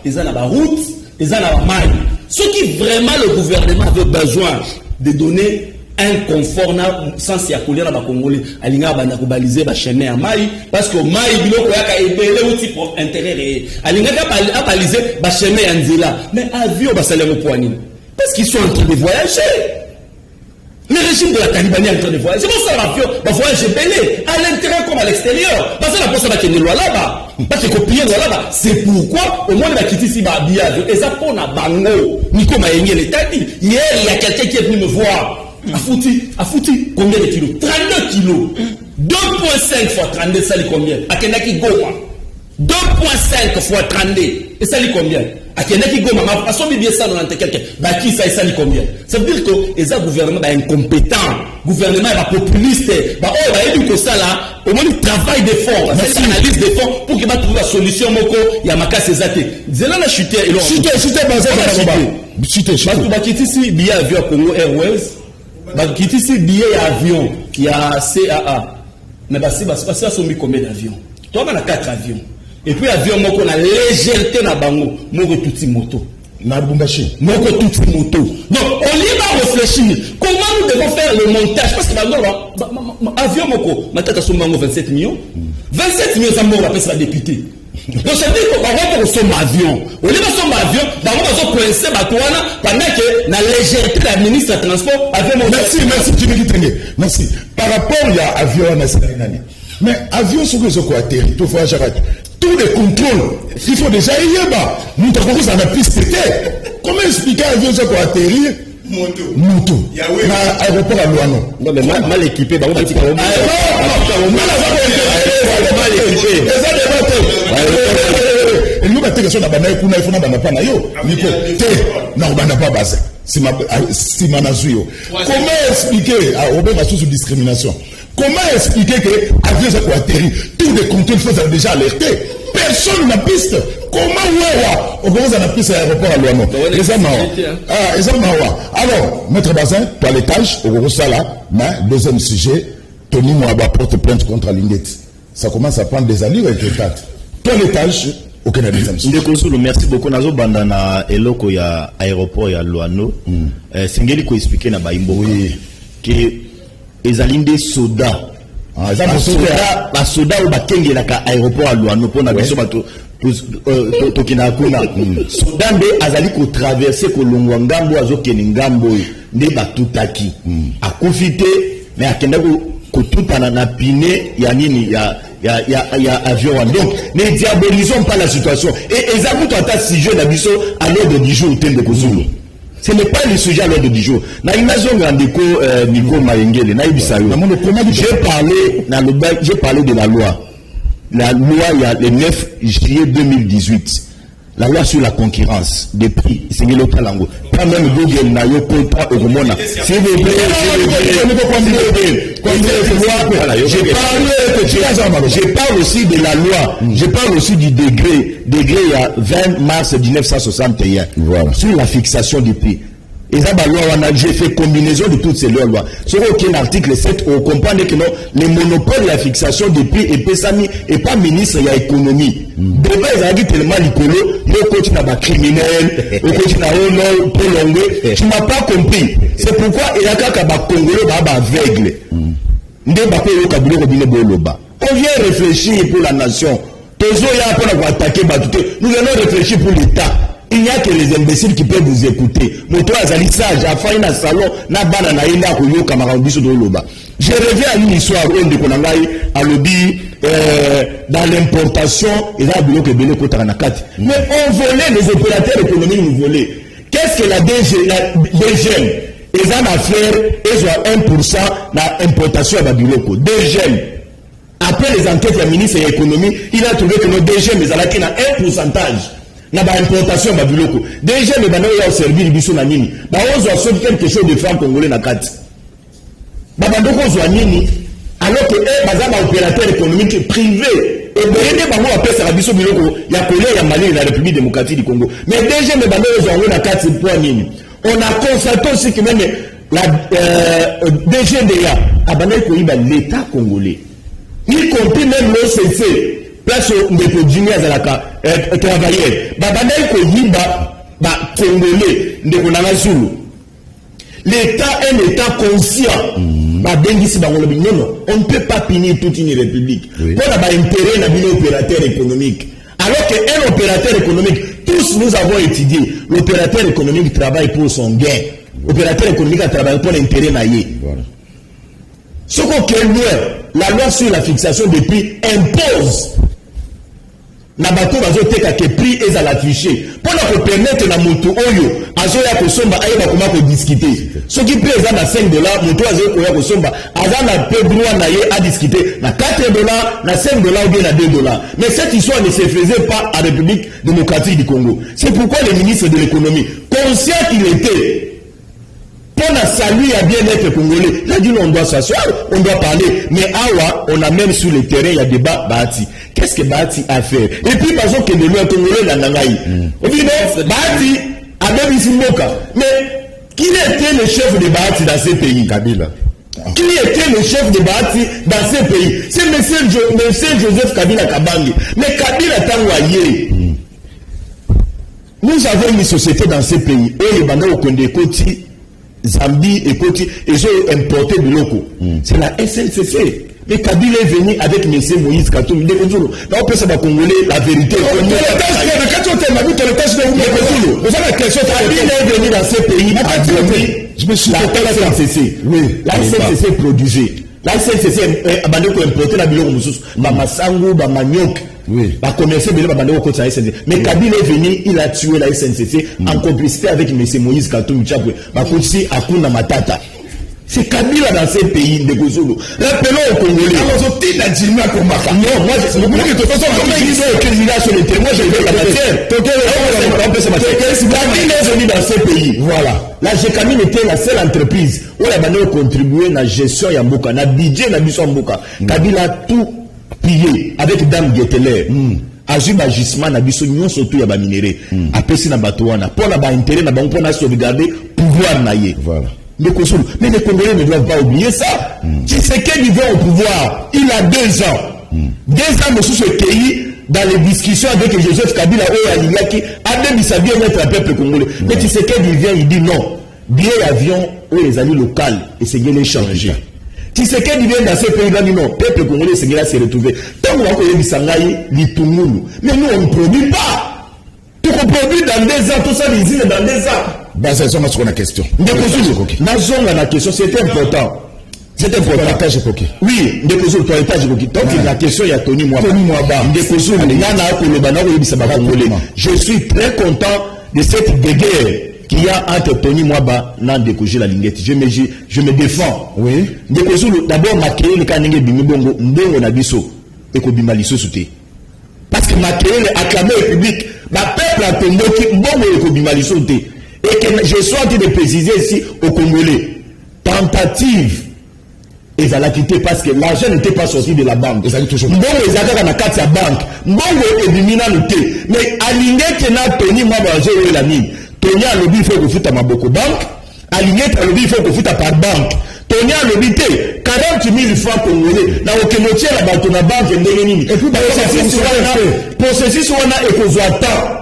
ils ont la route, ils ont la maille. Ce qui vraiment le gouvernement avait besoin de donner un confort sans s'y accouler à la Congolais, à l'Inga Banakobaliser, à chaîner à Maï, parce que Maï, il y a des outils pour intérêt. À l'Inga Baliser, à chaîner à Nzela. Mais avion, ça salaire au poignet. Parce qu'ils sont en train de voyager. Le régime de la Talibanie est en train de voyager. C'est pour ça l'avion va voyager belé, à l'intérieur comme à l'extérieur. Parce que la personne va tenir loi là-bas. Parce que copier loi là-bas. C'est pourquoi, au moins, il va quitter ici, et ça pour la bango. Nico Maïngé l'État dit. Hier, il y a quelqu'un qui est venu me voir. A foutu, combien de kilos? 32 kilos. 2,5 fois 32, ça lui combien? A Kenaki Goma. 2,5 fois 32. Et ça lui combien? A Kenaki Goma. Ma façon de bien ça dans quelqu'un. Bah, qui ça lui combien? Ça veut dire que les gouvernements sont incompétents. Gouvernement est populiste. Bah, oh, bah, il dit que ça là, au moins, il travaille des fonds. C'est l'analyse des fonds pour qu'il va trouver la solution. Moko, il y a Maka Césaté. Zélan a chuté. Chuté, ici, billet avion Congo Airways. Quitte ici, billet avion. Il y a CAA. Mais bah, c'est son combien d'avions? Toi, on a 4 avions. Et puis, avion, moi, on a légèreté dans Bango. Moi, on tout moto. Moi, on tout moto. Donc, on y va réfléchir. Comment nous devons faire le montage? Parce que avion, moi, ma tête a son Bango 27 millions. 27 millions, ça m'a rappelé ça député. Donc, ça veut dire qu'on va pour son avion. On y va son avion, on va coincer Batouana pendant que la légèreté de la ministre du Transport avait mon. Merci, Jimmy Kitenge. Merci. Par rapport à l'avion, mais avion, ce que je crois, tout faut arrêter. Tous les contrôles, il faut déjà y aller. Nous avons ça la piste. Comment expliquer avion, ce qu'on atterrir? Moto. Aéroport à Luano. Non, mais mal équipé. Mal équipé. Et nous, la question d'abord, il faut n'abandonner pas naïo. Nico, n'abandonne pas base. Si manazuyo. Comment expliquer à Robert Massou sous discrimination? Comment expliquer que avion ça peut atterrir? Tous les contrôles sont déjà alertés. Personne n'a piste. Comment on commence à la piste à l'aéroport à Luano? Alors, Maître Bazin, toilettage, au gros ça là, mais deuxième sujet, Tony Mouaba porte plainte contre Alingeti. Ça commence à prendre des allures avec les quatre. Toilettage, aucun deuxième source. Ndeko Zulu, merci beaucoup. Nazo bandana eloko ya aéroport ya Luano. Singeli ko expliquer na baimbo que ezalinde soda. La soda ou bakenge la ka aéroport à Luano pour na biso bato tokina kuna. Soda nde azali ko traverser ko longwa ngambo azokene ngambo nde batutaki. Akufite mais akenda ko tutana na pine ya nini ya avion. Donc ne diabolisons pas la situation. Et exactement à si jeune abisso à l'ordre du jour de Kozulu. Ce n'est pas le sujet à l'ordre du jour. Na imagine Ngandeko Nico Maengele na ibisayo. J'ai parlé de la loi. La loi il y a le 9 juillet 2018. La loi sur la concurrence des prix, c'est l'autre langue. Pas même Google n'a eu pas au monde. S'il vous plaît, je parle aussi de la loi. Je parle aussi du degré. Degré il y a 20 mars 1961. Voilà. Sur la fixation des prix. Et ça, j'ai fait combinaison de toutes ces lois. Sur aucun article 7, on comprend que non, les monopoles de la fixation des prix et pas ministre de l'économie. Débat, ils ont dit tellement l'icolo, il y a un coach criminel, un coach prolongé. Tu n'as pas compris. C'est pourquoi il y a un Congolais aveugle. On vient réfléchir pour la nation. Nous allons réfléchir pour l'État. Il n'y a que les imbéciles qui peuvent vous écouter. Je reviens à une histoire à l'objet dans l'importation et là, mais on volait, les opérateurs économiques nous volaient. Qu'est-ce que la DGM ils en affaire, ils ont 1% d'importation à Biloko. DGM. Après les enquêtes, le ministre de l'économie, il a trouvé que nos DGM, ils ont un pourcentage. Na ba importation ba biloko déjà les bana ya servir biso na nini ba ozo asobi quelque chose de franc congolais na kati ba bandoko zo nini alors que baza ba opérateur économique privé et bende bango apesa biso biloko ya kolé ya Mali na République démocratique du Congo mais déjà les bana zo na kati pour nini on a constaté aussi que même la DGDA abana ko iba l'état congolais y compris même l'OCC place de Jimmy Azalaka travailleur babandai ko yiba ba congolais ndeko na Zulu l'état est un état conscient ba bengisi ba ngolobi non on ne peut pas punir toute une république pour la ba intérêt na bino opérateur économique alors que un opérateur économique tous nous avons étudié l'opérateur économique travaille pour son gain l'opérateur économique travaille pour l'intérêt naïe voilà ce qu'on la loi sur la fixation des prix impose na bato bazoteka ke prix eza la tricher pour permettre na moto oyo azoya kosomba ayeba koma ko discuter soki prix eza na 5 dollars moto azoya kosomba aza na peu droit na ye à discuter na 4 dollars na 5 dollars ou bien na 2 dollars mais cette histoire ne se faisait pas à République démocratique du Congo. C'est pourquoi le ministre de l'économie conscient qu'il était pour la salut à bien-être congolais, là dit on doit s'asseoir, on doit parler. Mais awa, on a même sur le terrain, il y a débat Bahati. Qu'est-ce que Bahati a fait? Et puis, par exemple, que de l'autre congolais, la nangaï. On dit non, Bahati a même ici Moka. Mais qui était le chef de Bahati dans ces pays? Kabila. Qui était le chef de Bahati dans ces pays? C'est monsieur Joseph Kabila Kabangi. Mais Kabila Tangwaye. Nous avons une société dans ces pays. Et les bandes au Condé Koti, Zambie et Côte, ils ont importé de locaux. C'est la SNCC. Mais Kabila est venu avec M. Moïse Katumbi. Là, on peut savoir Congolais, la vérité. Kabila est venu dans ces pays à donner la SNCC. La SNCC produisait. La SNCC a importé la biloko mususu. Bamasangu, Bamanyok. Oui. Mais Kabila est venu, il a tué la SNCC en complicité avec M. Moïse Katumbi Chapwe. Akuna Matata. C'est Kabila dans ces pays de Gozolo. Rappelons aux Congolais. Non, moi je vais la matière. Kabila est venu dans ces pays. Voilà. La GECAMIN était la seule entreprise où la banane contribuait à la gestion de Mboka, na budget na biso Mboka. Kabila a tout pillé avec Dame Geteler. Azuba gisement na biso nyon surtout ya ba minéré. Apesi na bato wana. Pour la ba intérêt na bango pour na sauvegarder pouvoir naïe. Voilà. Mais les Congolais ne doivent pas oublier ça. Tshisekedi vient au pouvoir. Il a 2 ans. 2 ans, monsieur ce pays, dans les discussions avec Joseph Kabila, qui a décidé bien mettre un peuple congolais. Mais tu sais qu'il vient, il dit non. Bien avion, les amis locaux, et c'est les changer. Tu sais qu'il vient dans ce pays-là, dit non. Peuple congolais, c'est là s'est retrouvé. Tant qu'on a connu Sangaï, l'Itumulu. Mais nous, on ne produit pas. Tout qu'on produit dans 2 ans, tout ça, les usines dans 2 ans. Bah, c'est ça, ma question. La question, c'était important. C'est important. Toilettage époqué. Oui, Ndekozul, toilettage époqué. Donc, la question, il y a Tony Mwaba. Ndekozul, je suis très content de cette guerre qu'il y a entre Tony Mwaba et Ndekozul la Lingette. Je me défends. Oui. Ndekozul, d'abord, ma créé le canenge Bimibongo, Ndongo Nabiso, et Kobimaliso Souté. Parce que ma créé le acclamé au public, ma peuple a tombé, Mbongo et Kobimaliso Souté. Et que je suis en train de préciser ici au Congolais, tentative. Et ça l'a quitté parce que l'argent n'était pas sorti de la banque. Mbongo les a dans la carte à banque. Mbongo est bimina noté. Mais aligné que n'a Tony Mwaba j'ai la mine. Tony a lobby il faut que foute à Maboko banque. Aligné a lobby il faut que foute à par banque. Tony a lobby 40 000 francs congolais. Na aucun moitié la banque na banque ndengeni. Et puis processus wana ekozwata.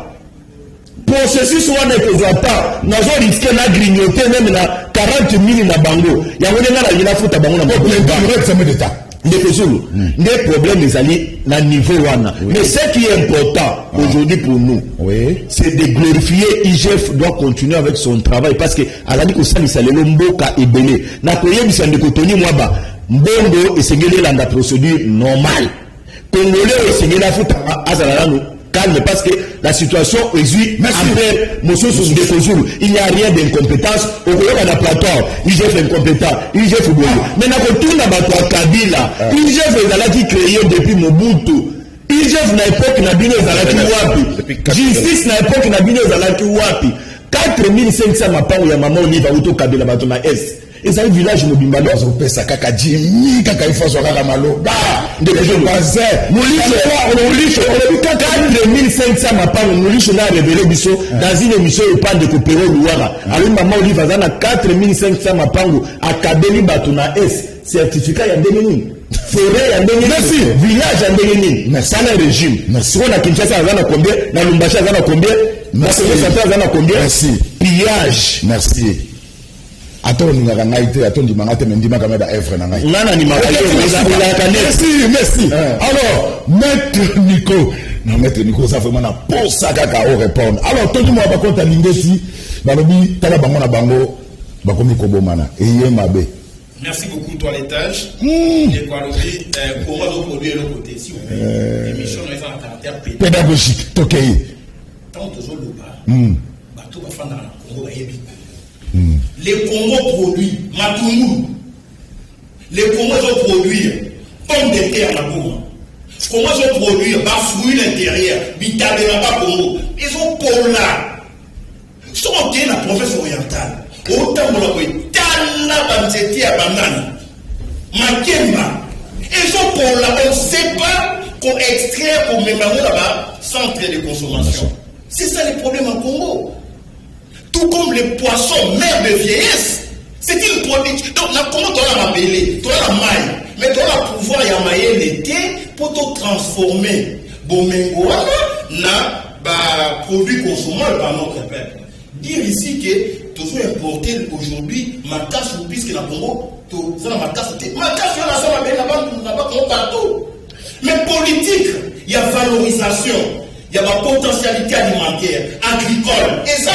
Processus wana ekozwata. Nazo risquer na grignoter même na 40 000 na bango. Ya wone na la yina futa bango na bango. Des problèmes les alliés na niveau wana. Mais ce qui est important aujourd'hui pour nous, c'est de glorifier. IGF doit continuer avec son travail parce que à la dit que ça il s'allait l'omboka et belé. Na koye bisa ndeko Tony Mwaba mbongo esengeli la procédure normale. Congolais esengeli futa azala nous calme parce que la situation existe après Monsieur Ndekozulu. Il n'y a rien d'incompétence. Au Congolais, on a plateau. IGF incompétent. IGF boulot. Mais n'a pas tout à Kabila. IGF est qui créé depuis Mobutu. IGF n'a époque n'a bino zalaki wapi. Justice n'a époque n'a bino zalaki wapi. 4500 mapango ya maman Oliva auto Kabila bato na S. Et ça, le village mobimba, on peut ça, kaka Jimmy, kaka il faut sur la malo. Bah, de les gens basés. Mouliche, on a vu 4500 mapas, Mouliche n'a révélé Bisso dans une émission de pan de Kopero Louara. Alors, maman Oliva, on a 4500 mapango, à Kabeli Batuna S, certificat, il y a 2 minutes. Forêt, il y a 2 minutes. Merci. Village, il y a 2 minutes. Merci. Ça, le régime. Merci. On a Kinshasa, on a combien? Dans Lumbashi, on a combien? Merci. On a combien? Merci. Pillage. Merci. Attends, nous avons été, attends, nous avons été, nous avons merci. Alors, Maître Nico, non, Maître Nico, ça fait maintenant pour ça qu'à répondre. Alors, tout le monde va compter à l'ingési, Balobi, Talabango, Bango, Bakomi Kobomana, et Yemabe. Merci beaucoup, toilettage. Et quoi, comment nous produire de l'autre côté, si vous voulez. L'émission est en caractère pédagogique, Tokei. Tant que je le bats, bateau va faire dans le Congo, les Congos produisent Matungu. Les Congos ont produit pommes de terre à la Congo. Comment ils ont produit fruits l'intérieur, Bitabela pas Congo. Ils ont pour là. Ils sont en la province orientale. Autant de la Tala Banzeti à Banane. Makemba. Ils ont pour là. On ne sait pas qu'on extrait pour mémorer là-bas centre de consommation. C'est ça le problème en Congo. Tout comme les poissons, mère de vieillesse, c'est une production. Donc, comment tu as la mêlée, tu as la maille, mais tu as le pouvoir de mailler l'été pour te transformer. Bon, mais na produit consommable par notre peuple. Dire ici que tu as importé aujourd'hui ma casse puisque la Congo, tu as ma casse, il y a là-bas partout. Mais politique, il y a valorisation, il y a la potentialité alimentaire, agricole, et ça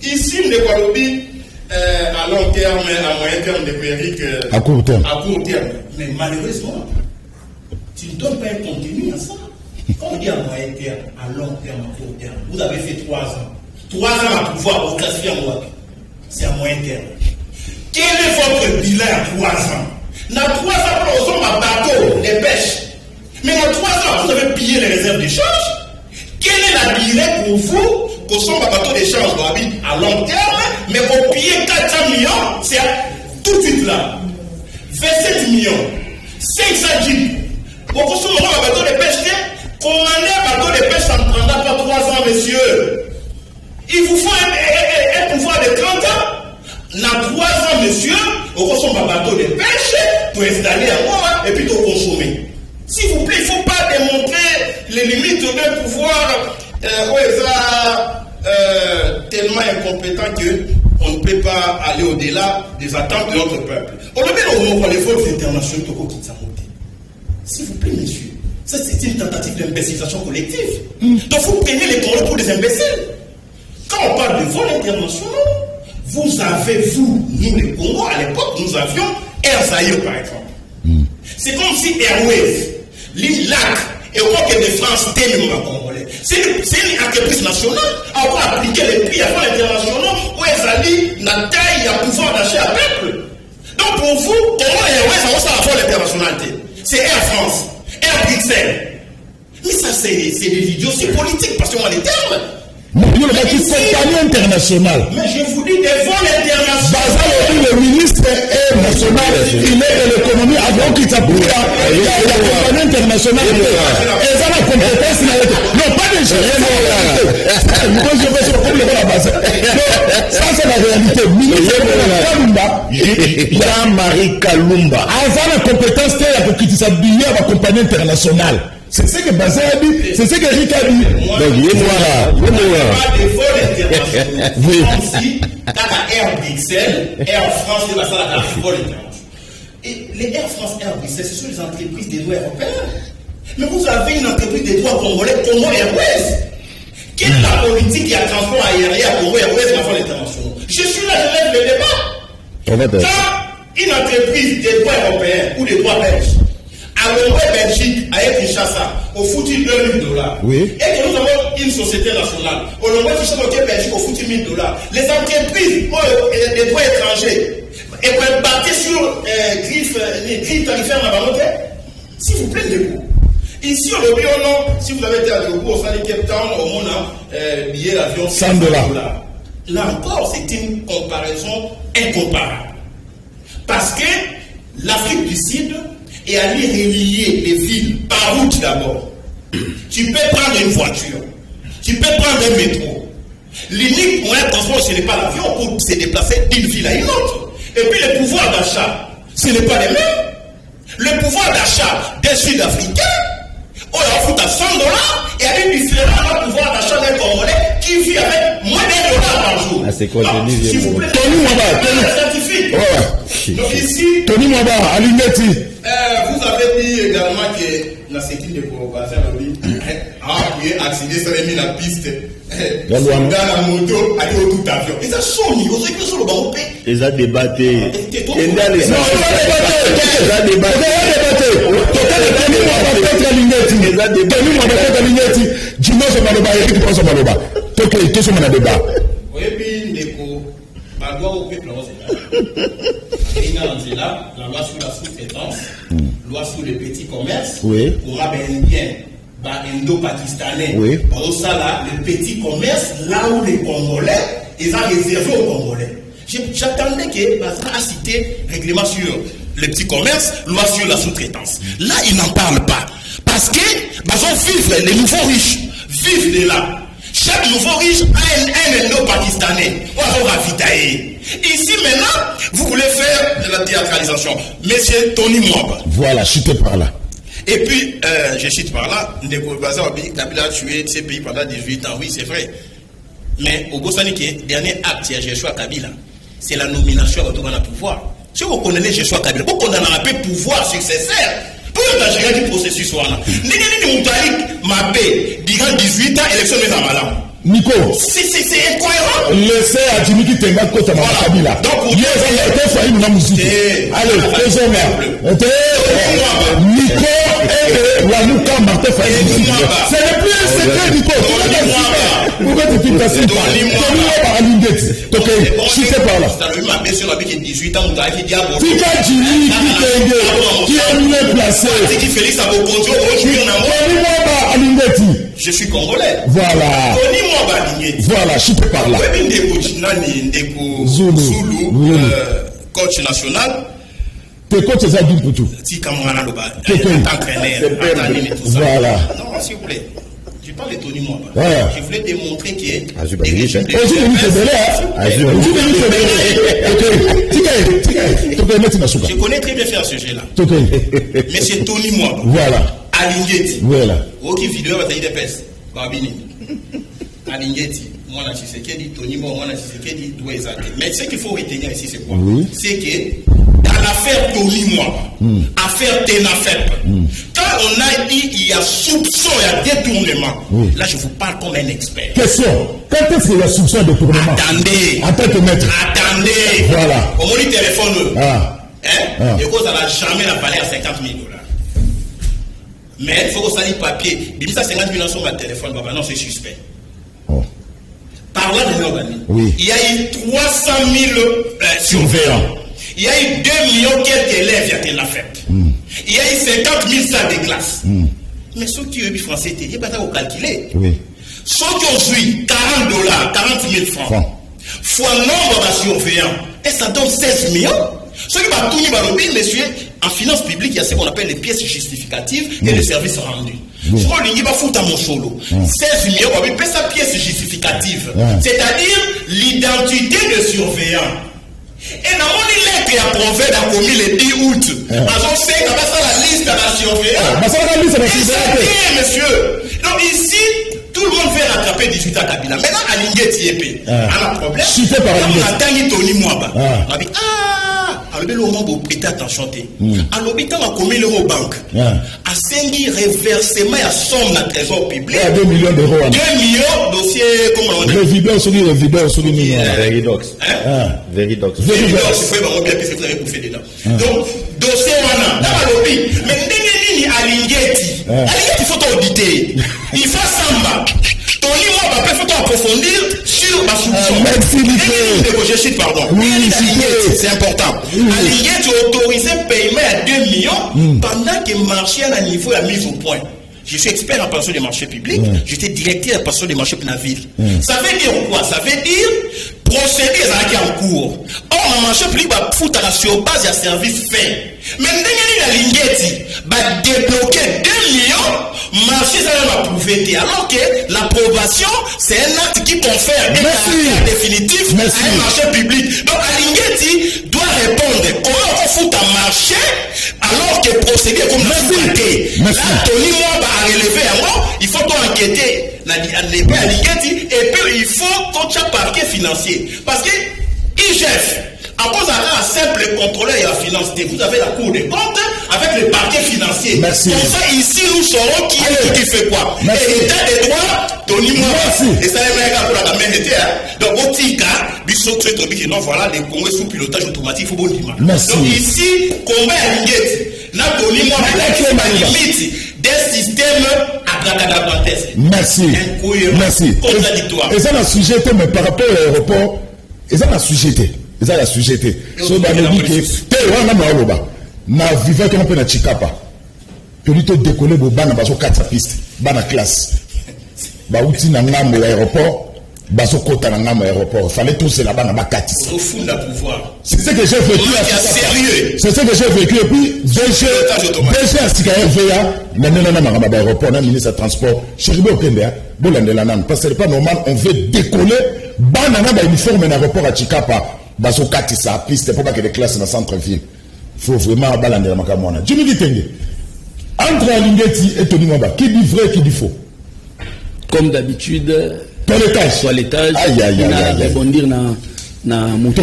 ici, le Walobi, à long terme, à moyen terme, de Périque, à court terme. À court terme. Mais malheureusement, tu ne donnes pas un contenu à ça. Quand on dit à moyen terme, à long terme, à court terme, vous avez fait 3 ans. 3 ans à pouvoir vous classifier en Ouapi. C'est à moyen terme. Quel est votre bilan à 3 ans? Dans 3 ans, nous avons un bateau de pêche. Mais dans 3 ans, vous avez pillé les réserves d'échange. Quel est la bilan pour vous? Qu'on soit un bateau d'échange à long terme, mais pour payer 400 millions, c'est tout de suite là. 27 millions, 500 jeeps. Pour qu'on soit un bateau de pêche, commander un bateau de pêche, ça ne prendra pas 3 ans, messieurs. Il vous faut un pouvoir de 30 ans. Dans 3 ans, messieurs, on consomme un bateau de pêche pour installer à moi et puis pour consommer. S'il vous plaît, il ne faut pas démontrer les limites d'un pouvoir tellement incompétent qu'on ne peut pas aller au-delà des attentes de notre peuple. On le met au les forces internationales qui s'en montent. S'il vous plaît, messieurs, ça c'est une tentative d'imbécilisation collective. Donc vous prenez les Congolais pour des imbéciles. Quand on parle de vols internationaux, vous avez, nous les Congos, à l'époque, nous avions Air Zaïre par exemple. C'est comme si Airways, l'IMLAC, et au moins que de France, Congolais. C'est une entreprise nationale à avoir appliqué les prix à vols internationaux où ils allaient la taille et le pouvoir d'achat à peuple. Donc pour vous, comment Airways a ça à vol international? C'est Air France, Air Bruxelles. Mais ça, c'est des idioties politiques, parce que moi, les termes. Mais compagnie internationale. Mais je vous dis des vols internationaux. Le ministre est national, il est de l'économie avant qu'il s'appuie à la compagnie internationale. Et ça, la compétence, non, pas de ça, c'est la réalité. Jean-Marie Kalumba. Avant la compétence, il y a la compagnie internationale. C'est ce que Bazin a dit, c'est ce que Rick a dit. Donc, il y a pas de vols internationaux. Oui. Comme si, dans Air Bruxelles, Air France, c'est la salle à vol international. Et les Air France, Air Bruxelles, ce sont les entreprises des droits européens. Mais vous avez une entreprise des droits congolais, Congo Airways. Quelle est la politique qui a transport aérien à Congo Airways dans les internationaux? Je suis là, je lève le débat. Quand une entreprise des droits européens ou des droits belges à l'Europe Belgique, à Kinshasa, au foutu $2 000. Oui. Et que nous avons une société nationale. Au Lomba Belgique, au foutu $1 000. Les entreprises, les droits étrangers, et peuvent partir sur griffe tarifaire dans la volonté. S'il vous plaît, debout. Ici, au lobby, si vous avez été à Debout, au Sali Cape Town, au monde, billet d'avion, $100. Là encore, c'est une comparaison incomparable. Parce que l'Afrique du Sud et aller relier les villes par route d'abord. Tu peux prendre une voiture, tu peux prendre un métro. L'unique moyen de transport, ce n'est pas l'avion pour se déplacer d'une ville à une autre. Et puis le pouvoir d'achat, ce n'est pas les mêmes. Le pouvoir d'achat des Sud-Africains, on leur fout à $100 et elle est différent du pouvoir d'achat d'un Congolais qui vit avec moins d'$1 par jour. Ah, c'est quoi, s'il vous plaît, Tony Mwaba, scientifique. Donc ici, Tony Mwaba, à l'Unity. Vous avez dit également que la sécurité de Korobaza a accédé sur la piste. Dans la moto, aller au tout avion. Ils ont sonné, ils ont écrit sur le banc. Ils ont débatté. Ils ont débatté. Oui, puis, Neko, Bagua au peuple, la loi sur la sous-traitance, loi sur les petits commerces, aura bien indo-pakistanais. Oui. Pour ça, là, le petit commerce, là où les Congolais, ils ont réservé aux Congolais. J'attendais que Bazin a cité règlement sur le petit commerce, loi sur la sous-traitance. Là, ils n'en parlent pas. Parce que Bazin vivent, les nouveaux riches vivent de là. Chaque nouveau riche a un indo-pakistanais. On va ravitailler. Ici, maintenant, vous voulez faire de la théâtralisation. Monsieur Tony Mwaba. Voilà, chutez par là. Et puis, je cite par là, Ndeko Baza Kabila a tué ces pays pendant 18 ans. Oui, c'est vrai. Mais au Gossani, dernier acte, il y a Joshua Kabila. C'est la nomination à retour dans le pouvoir. Si vous connaissez Joshua Kabila, vous connaissez un pouvoir successeur. Pour le gérer du processus, voilà. N'est-ce pas Mabé, durant 18 ans, élection de Zamalam. Nico, c'est incohérent. Laissez à Jimmy Tenga Kota Kabila. Donc, il y a une musique. Allez, faisons là. Nico et Wanuka Martin Faye. Ce n'est plus un secret, Nico. Pourquoi tu te passes par l'Indexi? Ok, chutez par là. Ça lui m'a bien sûr avec 18 ans, on a dit diable. Tika Jimmy qui est mieux placé. Qui Félix a beaucoup aujourd'hui en amour. Je suis congolais. Voilà. Voilà, je peux parler. Zulu, coach national. Tes coachs, c'est ça, du pour tout. Si, comme on a le bas, entraîneur, voilà. Non, s'il vous plaît. Je parle de Tony Mwaba. Ouais. Je voulais démontrer qu'il est. Je connais très bien faire ce sujet-là. Mais c'est Tony Mwaba. Voilà. Alingeti. Voilà. Ok, vidéo, va t'aider pèse. Babini. Alingeti. Moi, je sais qu'il dit Tony, moi, je sais qu'il dit Douezate. Mais ce qu'il faut retenir ici, c'est quoi? Oui. C'est que dans l'affaire Tony, moi, affaire Tenafep, quand on a dit il y a soupçon, il y a détournement, là, je vous parle comme un expert. Question. Quand est-ce qu'il y a soupçon de détournement? Attendez. En tant que maître. Attendez. Voilà. Au moins, téléphone. Ah. Et cause, ça n'a jamais la valeur à 50 000 $. Mais il faut que ça ait papier. Il dit ça 50 000 $ sur ma téléphone. Bah, non, c'est suspect. Parlant de Nobani, il y a eu 300 000 surveillants. Il y a eu 2 millions quelques élèves qui ont fait. Il y a eu 50 000 salles de classe. Mais ceux qui ont eu français, il n'y a pas de calculer. Ceux qui ont joué $40, 40 000 francs, fois nombre de surveillants, et ça donne 16 millions. Ceux qui ont tout monsieur, en finance publique, il y a ce qu'on appelle les pièces justificatives et les services rendus. Si on ne pas foutre à mon solo, 16 millions, on va payer sa pièce justificative, c'est-à-dire l'identité de surveillant. Et dans mon lettre approuvée dans le 10 août, on sait qu'on va la liste de la surveillance. Et ça vient, monsieur. Donc ici, tout le monde veut rattraper 18 ans Kabila. Maintenant, à l'Ingeti épée, on a un problème. On a tangi Tony Mwaba. On a dit, alors le moment où prêter attention alors l'hôpital a commis l'euro banque a sengi reversement à somme dans le trésor public 2 millions d'euros 2 millions dossier comment on dit Revidox Veridox Veridox il faut vraiment bien que vous avez bouffé dedans donc dossier on a lobby mais ndenge nini Alingeti il faut auditer il faut samba Tony moi va faut approfondir sur ma soupçon merci pardon c'est important Alingeti autorisé paiement à 2 millions pendant que le marché à niveau a mis au point. Je suis expert en pension des marchés publics, j'étais directeur en pension des marchés de la ville. Ça veut dire quoi? Ça veut dire procéder à en cours. Or, le marché public va foutre sur base de service fait. Mais la Lingeti va débloquer 2 millions, marché ça va approuver. Alors que l'approbation, c'est un acte qui confère un caractère définitif à un marché public. Donc, Lingeti doit répondre comment on fout un marché alors que procéder comme la fouté. Là, Tony moi va relever à moi, il faut enquêter à Lingeti et puis il faut qu'on ait un parquet financier. Parce que IGF, à cause d'un simple contrôleur et la finance, vous avez la Cour des comptes avec le parquet financier. Merci. Comme ça, ici, nous saurons qui est qui fait quoi. Merci. Et l'état des droits, Tony Mwaba. Et ça, pour la même été. Donc, au Tika, Bissot, non, voilà, les Congolais sous pilotage automatique, il faut bon dire. Donc, ici, combat à Lingeti, là, Tony Mwaba, la limite d'un système abracadabrantes. Merci. Merci. Contradictoire. Et ça, la sujet, mais par rapport à l'aéroport, et ça, la sujet. Eza la sujeté so ba lobi ke te wana maoloba na vivant qu'on peut na chikapa to lito décoller bo bana baso 4 piste bana classe ba uti na ngambo l'aéroport baso kota na ngambo l'aéroport fallait tous là bana ba katis au fond la pouvoir c'est ce que j'ai vécu c'est ce que j'ai vécu et puis déjà asika RVA na ngamba ba aéroport na ministre de transport Cheribe Okende bolandela nan parce que c'est pas normal on veut décoller bana na ba uniforme na aéroport à Chikapa baso katisa piste pour pas que les classes dans centre-ville. Il faut vraiment balander la makamona. Je me dis entre Alingeti et Tony Mwaba, qui dit vrai, qui dit faux? Comme d'habitude, toilettage. Rebondir na moto.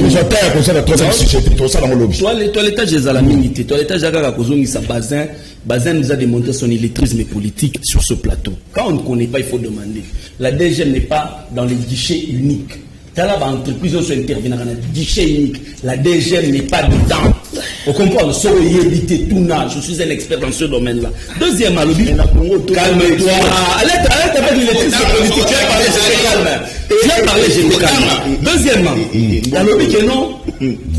Toilettage des alaminités. Toilettage à Kozongi, sa Bazin nous a démontré son électrisme politique sur ce plateau. Quand on ne connaît pas, il faut demander. La DG n'est pas dans les guichets uniques. Dans l'entreprise, on se intervient dans un guichet unique. La DG n'est pas dedans. On comprend, je suis un expert dans ce domaine-là. Deuxième, calme-toi. Arrête avec l'électricité politique. Tu as parlé, j'étais calme. Deuxièmement, il y a le que non.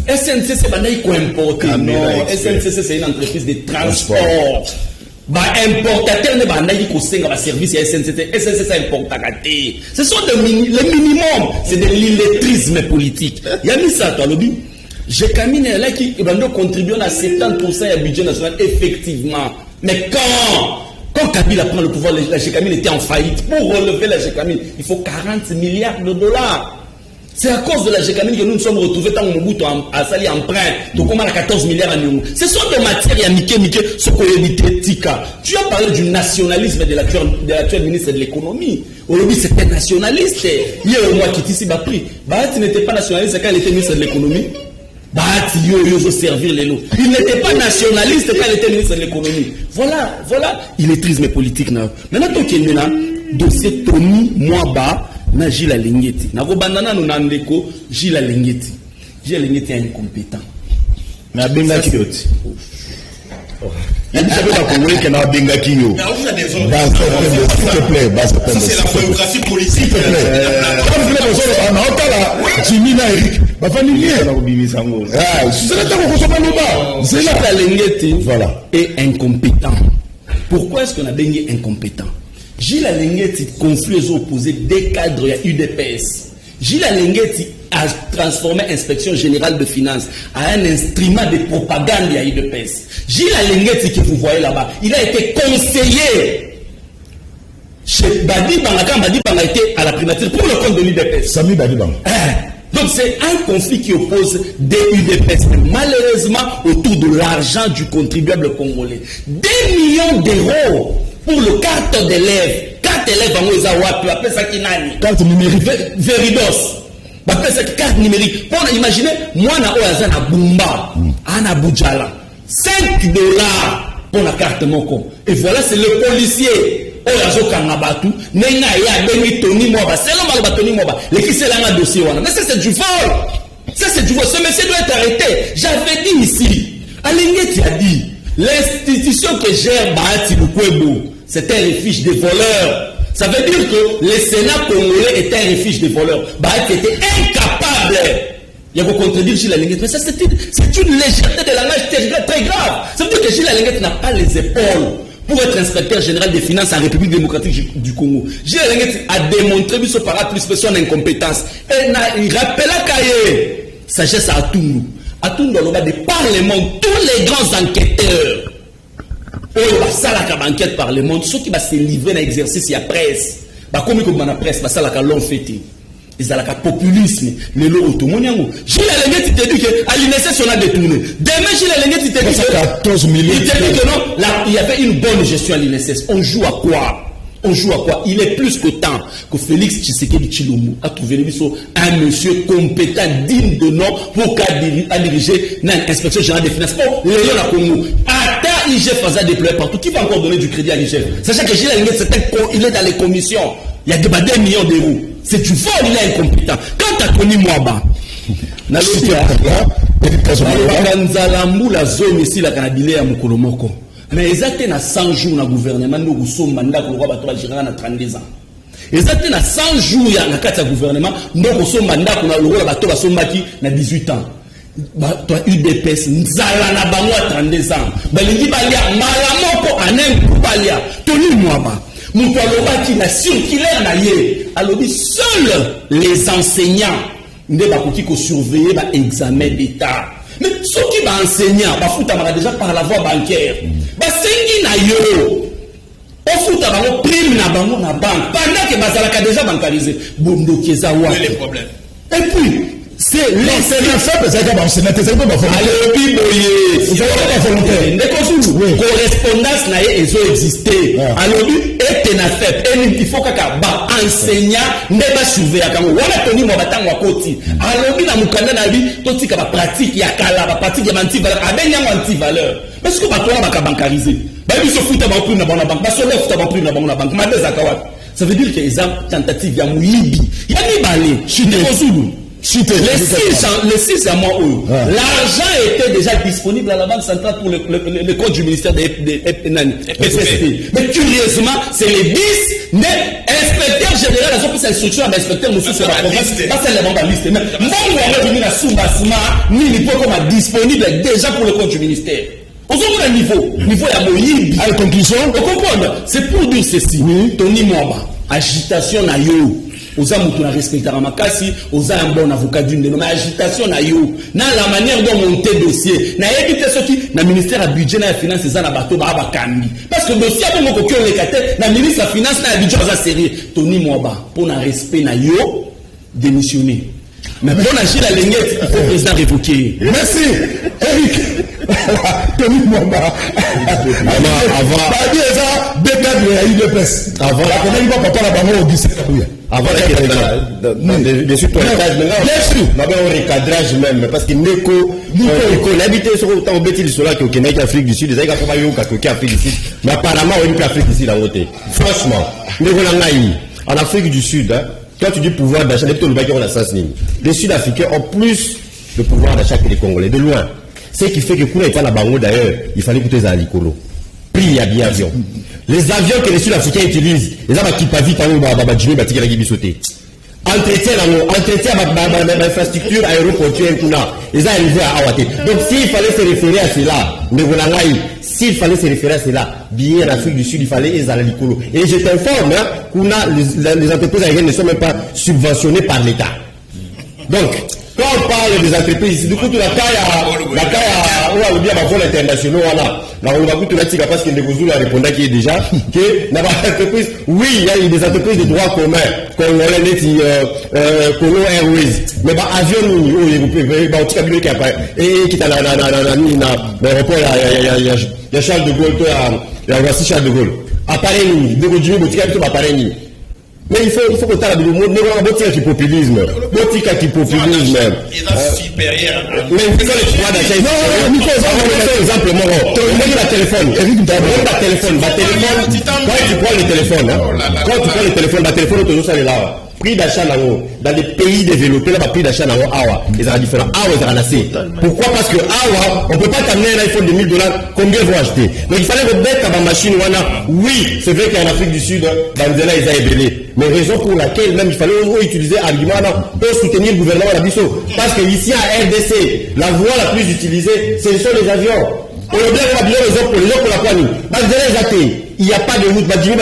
SNCC, c'est pas importé. Non, SNCC, c'est une entreprise de transport. Importateur ne va pas service à SNCC. SNCC importateur. Ce sont le minimum. C'est de l'illettrisme politique. Il y a mis ça, toi, lobby. J'ai caminé là qui va contribuer à 70% du budget national, effectivement. Mais quand Kabila prend le pouvoir, la GECAMINE était en faillite. Pour relever la GECAMINE, il faut 40 milliards de dollars. C'est à cause de la Gécamine que nous nous sommes retrouvés dans mon bout à Sali empreinte. Donc on a 14 milliards à nous. Ce sont des matières à Mickey, ce qu'on évite Tika. Tu as parlé du nationalisme de l'actuel ministre de l'économie. Aujourd'hui, c'était nationaliste. Hier, au mois qui ici, pris. Tu n'étais pas nationaliste quand il était ministre de l'économie. Yo servir les lots. Il n'était pas nationaliste quand il était ministre de l'économie. Voilà, illettrisme politique. Maintenant, il y a un dossier Tony Mwaba. Na Gilles Alingeti. Na Robandana nous n'andeko Gilles Alingeti. Gilles Alingeti est incompétent. Mais à Benga Kioti. Il ne savait pas comment il y a Benga Kinyo. Mais on a des S'il te plaît, ça c'est la géographie politique. S'il te plaît. On a encore Jimmy na Eric. Ba famille. C'est là Alingeti. Voilà. Est incompétent. Pourquoi est-ce qu'on a Benga incompétent? Gilles Alingeti conflit aux opposés des cadres à UDPS. Gilles Alingeti a transformé l'inspection générale de finances en un instrument de propagande à UDPS. Gilles Alingeti que vous voyez là-bas, il a été conseiller chez Badi Banga quand Badi Banga était à la primature pour le compte de l'UDPS. Sami Badi Banga. Donc c'est un conflit qui oppose des UDPS, malheureusement autour de l'argent du contribuable congolais. 2 millions d'euros pour le carte d'élève. Carte élève en Ozawa, tu appelles ça Kinani. Carte numérique. Veridos. Tu appelles ça carte numérique. Pour imaginer, moi na Oaza na Bumba, na Boudjala. $5 pour la carte Moko. Et voilà, c'est le policier. Oyazo Kangabatu, Nenga ya Beni Tony Moba. C'est l'homme à Tony Moba. Les qui c'est là un dossier. Mais ça c'est du vol. Ça c'est du vol. Ce monsieur doit être arrêté. J'avais dit ici. Alingeti a dit. L'institution que gère Bahati Lukwebo, c'est un refuge des voleurs. Ça veut dire que le Sénat congolais est un refuge des voleurs. Bahati était incapable. Il y a beaucoup contredire Gilles Alingeti. Mais ça, c'est une légèreté de langage très grave. Ça veut dire que Gilles Alingeti n'a pas les épaules pour être inspecteur général des finances en République démocratique du Congo. Gilles Alingeti a démontré que par plus son incompétence. Et il rappelle à Kaye, sagesse à Atundu. Atundu, on a des parlements, tous les grands enquêteurs. Ça la enquête par le monde, ceux qui va se livrer dans l'exercice, il y a presse. Comme il y a presse, ça la long fêté. Ils ont le populisme, le lot automoniango. Gilles Alingeti te dit que à l'INSS on a détourné. Demain Gilles Alingeti te dit que 14 millions. Il te dit que non, là, il y avait une bonne gestion à l'INSS. On joue à quoi? Il est plus que temps que Félix Tshisekedi Tshilombo a trouvé un monsieur compétent, digne de nom pour diriger l'inspection générale des finances. Pour le Lyon à Congo. Attends, IGF faisait déployer partout. Qui va encore donner du crédit à l'IGF? Sachant que Gilles Alingeti, il est dans les commissions. Il y a 2 millions d'euros. C'est du vol, il est incompétent. Quand tu as connu Mwaba, la zone ici, la Canabile à Mokolomoko. Mais ils étaient à 100 jours dans le gouvernement, nous sommes mandat pour le roi Batola Girana à 32 ans. Ils étaient à 100 jours dans le gouvernement, nous sommes mandat pour le roi Batola Sombaki à 18 ans. Toi, UDPS, Nzala na bango à 32 ans. Balingi Balia, Malamoko, Anem Balia, Tony Mwaba. Moutoualoba qui n'a circulaire na yé. Alors, seuls les enseignants ne va pas surveiller l'examen d'État. Mais ceux qui vont enseigner, ils déjà par la voie bancaire. Ils na yo. On fout à prime na bango na banque. Pendant que Bazalaka déjà bancarisé. Bondo Kezawa. Quel est le problème? Et puis, c'est l'enseignant fait, c'est que l'enseignant c'est pas volontaire. Correspondance n'a pas existé. Alors, il faut que enseignant ne pas surveiller. On a tenu mon bâton à côté. Alors, il a mon canal à lui, tout ce qui va pratique, il y a la pratique de anti-valeur. Il y a anti-valeur. Parce que tu vas bancariser. Il se fout à banque, il y a banque. Ça veut dire que les tentatives, il y a Mouibi. Il y a des balais. Je suis désolé. Les 6 mois où l'argent était déjà disponible à la Banque centrale pour le compte du ministère des PSP. Mais curieusement, c'est les 10 inspecteurs généraux, ils ont pris instruction à l'inspecteur monsieur sur la province. Pas celle de la liste. Mais moi, on va venir à Soubassima, ni les points comme disponible déjà pour le compte du ministère. On a un niveau à Moïbi. À la conclusion, on comprend. C'est pour dire ceci. Tony Mwaba, agitation na yo. Oza mutu na respecter makasi, oza un bon avocat d'une mais agitation na yo. Na la manière dont monter dossier. Na éviter ce qui na ministère à budget na finance za na bato ba bakambi. Parce que dossier bon ko ko lekate na ministre la finance na budget za sérieux. Tony Mwaba pour na respect na yo démissionner. Mais pour la Chine, la lignette, il faut le président révoquer. Merci, Eric. Tony Mwamba. Avant la bien sûr, on recadrage même, parce que Neko, l'habité sur autant de bêtises sur là que au Kenya, Afrique du Sud, les gars, Afrique du Sud, mais apparemment, on est plus Afrique ici, la côté. Franchement, en Afrique du Sud, quand tu dis pouvoir d'achat, les Sud-Africains ont plus de pouvoir d'achat que les Congolais, de loin. Ce qui fait que pour être à la Bango d'ailleurs, il fallait écouter ça à l'Icolo. Prix à bien avions. Les avions que les Sud-Africains utilisent, les avions qui pavent à Jimmy Batika la Gibi sauté. Entretien l'infrastructure aéroportuaire, ils ont arrivé à Awate. Donc s'il fallait se référer à cela, s'il fallait se référer à cela, bien en Afrique du Sud, il fallait les à l'Icolo. Et je t'informe les entreprises aériennes ne sont même pas subventionnées par l'État. Donc, quand on parle des entreprises, du coup, la caille on a oublié ma vol internationaux, on a vu tout la tika parce que Ndegozulu a répondu qui est déjà, que dans l'entreprise, oui, il y a des entreprises de droit commun, comme Colo Airways, mais bah, avion, et qui est dans l'aéroport, il y a Charles de Gaulle, il y a Voici Charles de Gaulle. Appareil, Ndegozulu, appareil. Mais il faut que tu aies le monde, mais on a un populisme. Populisme. Supérieur. Mais vous faites le pouvoir d'achat. Non, exemple, mon téléphone. Quand tu prends le téléphone, tu as là. Prix d'achat dans les pays développés, là, prix d'achat dans Awa, ils sont différents. Awa, ils sont assez. Pourquoi? Parce que Awa, on ne peut pas t'amener un iPhone de $1000, combien vont acheter? Donc il fallait remettre ma machine. Oui, c'est vrai qu'en Afrique du Sud, Banzela, ils ont ébélé. Mais raison pour laquelle même il fallait utiliser argument pour soutenir le gouvernement de la Bissau. Parce que ici à RDC, la voie la plus utilisée, ce sont les avions. On a bien raison pour les gens pour la poignée. Banzela, il n'y a pas de route. Banzela,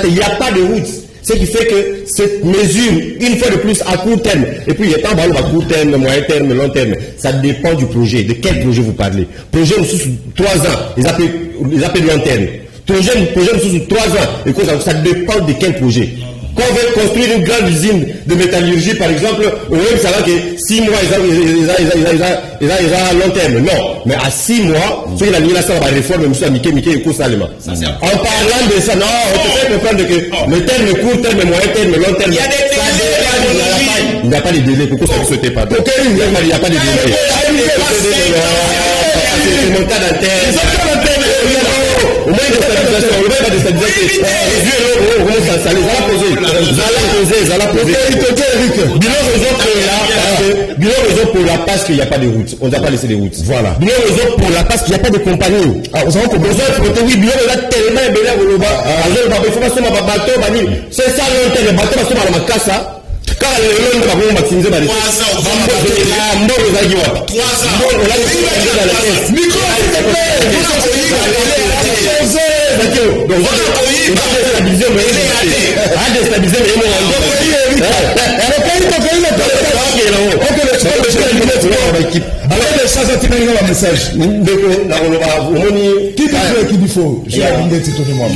il n'y a pas de route. Ce qui fait que cette mesure, une fois de plus, à court terme, et puis il y a pas de à court terme, moyen terme, long terme, ça dépend du projet. De quel projet vous parlez? Projet sous 3 ans, ils appellent long terme. Projet sous 3 ans, et ça dépend de quel projet. Quand on veut construire une grande usine de métallurgie, par exemple, on veut savoir que 6 mois, ils ont long terme. Non, mais à 6 mois, ceux qui ont mis la salle à la réforme, M. Miké et Kosalema. En parlant de ça, non, on peut faire comprendre que le terme court terme, moyen terme, long terme, il n'y a pas de délai. Pourquoi ça ne sautait pas? Il n'y a pas de délai. C'est montant d'antenne. Au moins, il y a pour la passe qu'il n'y a pas de route. On ne va pas laisser des routes. Voilà. Bien raison pour la passe qu'il n'y a pas de compagnie. Ah, on s'en rend compte. Oui, bien raison tellement ébélé au Loba. Il faut pas se mettre bateau, c'est ça le bateau, parce que dans ma casse, quand le long va maximiser ma décision. 3 ans. Micro, s'il te plaît. Donc, on va déstabiliser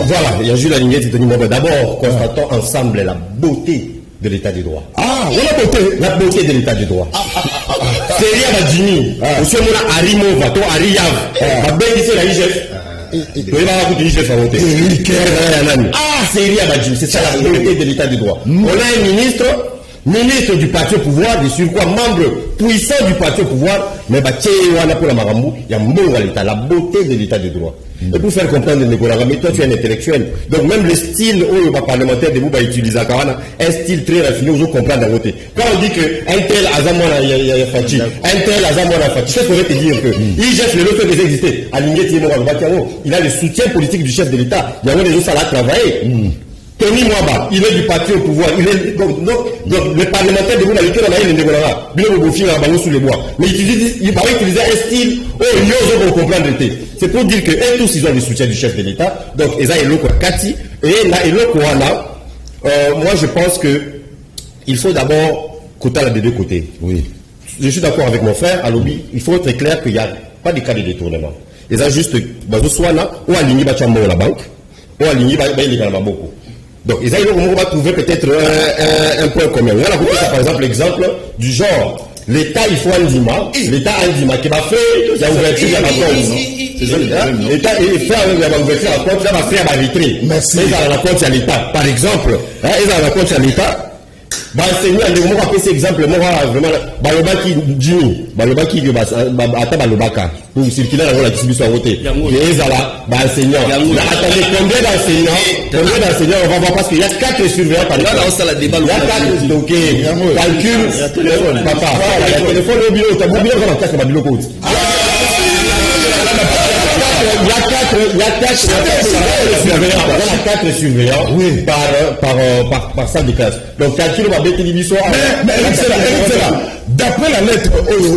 voilà, il y a juste la lignette Tony Mwamba. D'abord, constatons ensemble la beauté de l'état du droit. Ah, la beauté de l'état du droit. C'est rien à Jimmy. Monsieur Mouna Arimova, toi Ariyav, ma belle ici la IGF. C'est ça la beauté de l'état du droit. On a un ministre du parti au pouvoir, de surcroît membre puissant du parti au pouvoir, mais il y a la beauté de l'état du droit. Et pour faire comprendre mais toi tu es un intellectuel. Donc même le style parlementaire de vous va utiliser un style très raffiné, vous comprendre la beauté. Quand on dit que un tel Azamona Fati, un tel Azamona Fati, qu'est-ce qu'on veut te dire que IGF le fait déjà exister. Il a le soutien politique du chef de l'État. Il y a des gens à travailler. Tony Mwamba, il est du parti au pouvoir. Donc le parlementaire de vous, sous les bois. Mais il va utiliser un style où il faut comprendre. C'est pour dire que tous ils ont le soutien du chef de l'État. Donc, ils ont le Kati. Et là, moi je pense que il faut d'abord côté des deux côtés. Oui. Je suis d'accord avec mon frère, à lobby. Il faut être clair qu'il n'y a pas de cas de détournement. Ils ont juste, soit là, ou aligné la banque, ou aligné beaucoup. Donc, ils on va trouver peut-être un point commun. On a coupé ça, par exemple, l'exemple du genre, l'État, il faut un dima, l'État a un dima qui va faire, il y a ouverture à la compte. L'État, il fait ouverture à la compte, il va faire la vitrine. Merci. Ils ont la compte à l'État. Par exemple, ils ont la compte à l'État. Enseignant, on va passer exemple, moi, vraiment, balobaki Jimmy, balobaki, ata balobaka, pour circuler dans la distribution à voter. Et ils ont là, enseignant. Attendez, combien d'enseignants on va voir parce qu'il y a 4 surveillants par exemple. Il y a 4, donc, calcul, papa, le téléphone au bureau, tu as mon bureau dans la classe, ma bureau. Il y a 4 surveillants oui. par salle de classe. Donc, calcul va mettre l'émission. Mais excellent. D'après la lettre,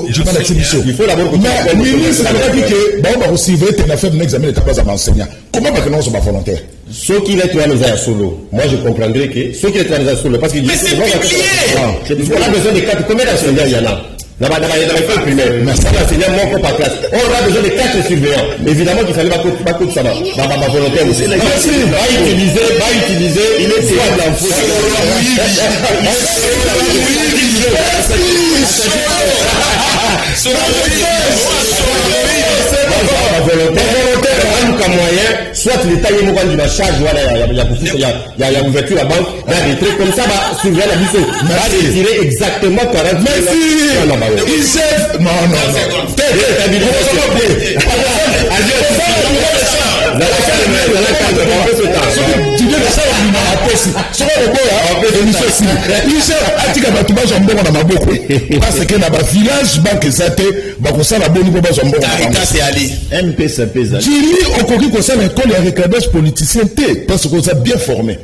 il faut d'abord que le ministre a dit que bon, on va surveiller tes affaires d'un examen d'état pas à enseignant. Comment parce que non, sont pas volontaires? Ceux qui les tournent à solo, moi je comprendrais que ceux qui les tournent à solo, parce que. Mais c'est publié! On a besoin de 4. Combien d'enseignants il y en a? Dans l'école primaire, l'enseignant manque par classe. On a besoin de 4 surveillants. Évidemment qu'il fallait pas que ça va. Ma volonté aussi. Va utiliser, il est soit de l'enfant. Moyen, soit l'État est mort de la charge, il y a ouverture à la banque, il y a des trucs comme ça, va surveiller la mission. Va retirer exactement 40 000. Merci. Non. Parce que dans le village, banque zate, bakosa la bonne pour bazombo. C'est allé. MPSA pesa. Jimmy, au coquille concerne l'école et recadrage politicien T, parce qu'on s'est bien formé.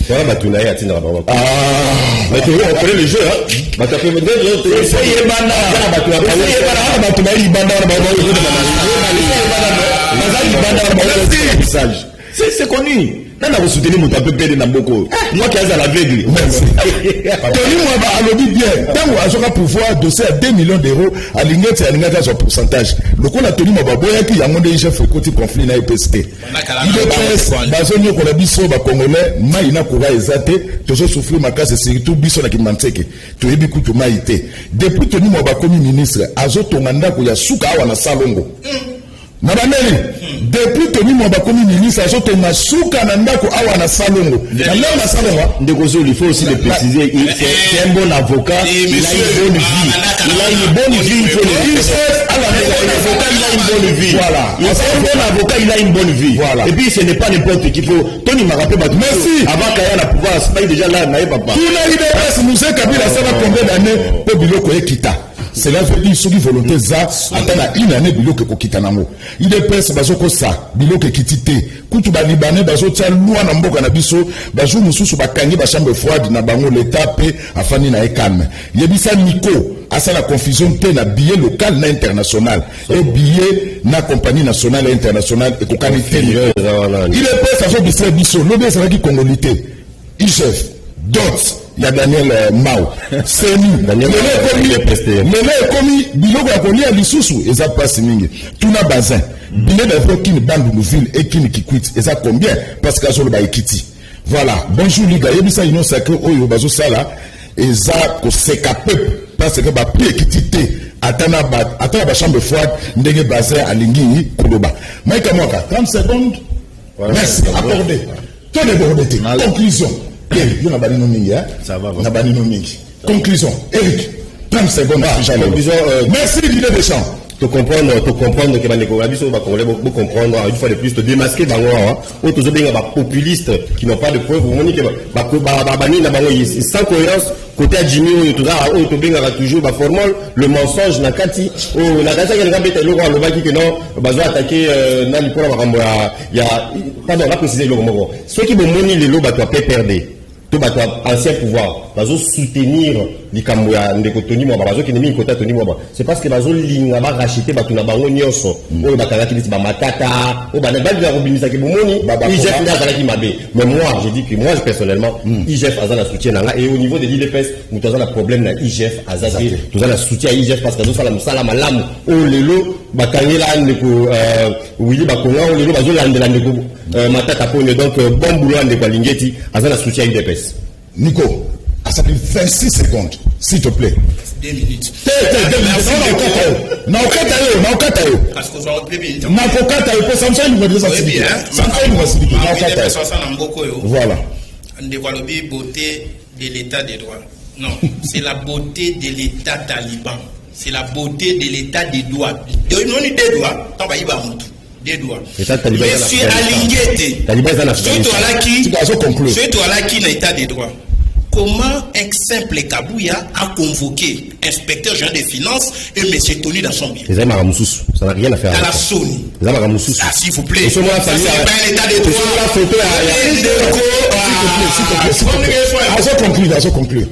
Voilà, bah, tu n'as rien à tenir. Ah, mais tu vois, on connaît le jeu, hein. Bah, tu as fait me dire, c'est connu. Nana vous soutenez mon tapé pédé dans beaucoup. Moi qui ai à l'aveugle. Tony Mwaba a lobby bien. Tant qu'on a pouvoir dossier à 2 millions d'euros à l'ingénieur et à l'ingénieur son pourcentage. Le coup, on a Tony Mwaba, il y a un monde déjà fait côté conflit dans l'IPST. Il est basonné qu'on a dit sur les Congolais, maïna koura ezate, toujours souffler ma casse, c'est surtout biso na kimanteke. Tu es beaucoup tout maïté. Depuis Tony Mwaba comme ministre, azo tonganda koya suka awa na salongo. Nabaneli, depuis Tony Mwaba comme ministre, azo tonga suka na ndako awa na salongo. Na leo na salongo. Ndegozolo, il faut aussi le préciser, c'est un bon avocat, il a une bonne vie. Il a une bonne vie, il faut le dire. L'avocat, il a une bonne vie. Voilà. Il est un bon avocat, il a une bonne vie. Voilà. Et puis ce n'est pas n'importe qui. Tony m'a rappelé, merci. Avant qu'il y ait la pouvoir, c'est pas déjà là, n'aille papa. Tout n'a idée, Moussa Kabila, ça va combien d'années pour Biloko et Kita. Cela veut dire ceux qui volonté ça attend une année Biloko kokita nango. Il est presse bazoko ça Biloko kitite. Kutu ba libanais bazo tia loi na mboka na biso bazo mususu bakangi ba chambre froide na bango l'état pe afani na ekam. Yebisa Nico asa la confusion pe na billet local na international et billet na compagnie nationale et internationale et kokani télé. Il est presse bazo bisre biso lobe ça qui congolité. IGF Dot il y a Daniel Mao. C'est nous. Daniel Mao. Comme Biloko a connu à l'Issoussou, et ça passe mingi. Tout n'a bazin. Billet d'avoir qui ne bande de ville et qui ne quitte. Et ça combien? Parce qu'à Zolo Baïkiti. Voilà. Bonjour, les gars. Il y a ça, il y a sacré, oh, il y a ça, et ça, c'est capable. Parce que, bah, plus équité. Attends, la chambre froide, ndenge bazin à Lingui, Koloba. Maïka Mwaka, 30 secondes. Merci. Accordé. Tout débordé. Conclusion. Ça va. Conclusion. Eric, 30 secondes. Merci Didier Deschamps. Te comprendre que les Congolais va comprendre une fois de plus te démasquer dans le autres populistes qui n'ont pas de preuves. Sans cohérence, côté à Jimmy, toujours formol, le mensonge, la Kati, la Kati, il y a le qui non, attaquer, il y a, pardon, là, préciser le mot. Ceux qui vont monter les lots, doivent perdre. Tout ancien pouvoir, bazo soutenir les Cambouya, ndeko Tony Mwaba, bazo qui n'est mis côté Tony Mwaba. C'est parce que bazo linga ba racheter ba tuna bango nyonso. O ba kala ki ba matata, o ba na ba de robinisa ke bomoni, IGF n'a pas qui mabe. Mais moi, j'ai dit que moi personnellement, IGF a la soutien là et au niveau de l'IDPS, nous avons un problème na IGF azaki. Nous avons la soutien à IGF parce que nous sommes sala malamu. O lelo ba kangela ndeko Willy Bakonga, o lelo bazo landela ndeko Matata Pogno. Donc, bon boulot à Ndébalingeti, à la soutien UDPS. Nico, ça fait 26 secondes, s'il te plaît. 2 minutes. Parce que vous voilà. Beauté de l'état des droits. Non, c'est la beauté de l'état taliban. C'est la beauté de l'état des droits. Non, des doigts. Des doigts. Monsieur Alingete, c'est toi là qui n'a état des droits. Comment un simple Kabouya a convoqué inspecteur général des finances et M. Tony dans son bureau? Ça n'a rien à faire. Dans la Sony. Ah, s'il vous plaît. C'est pas un état de droit. Je conclure.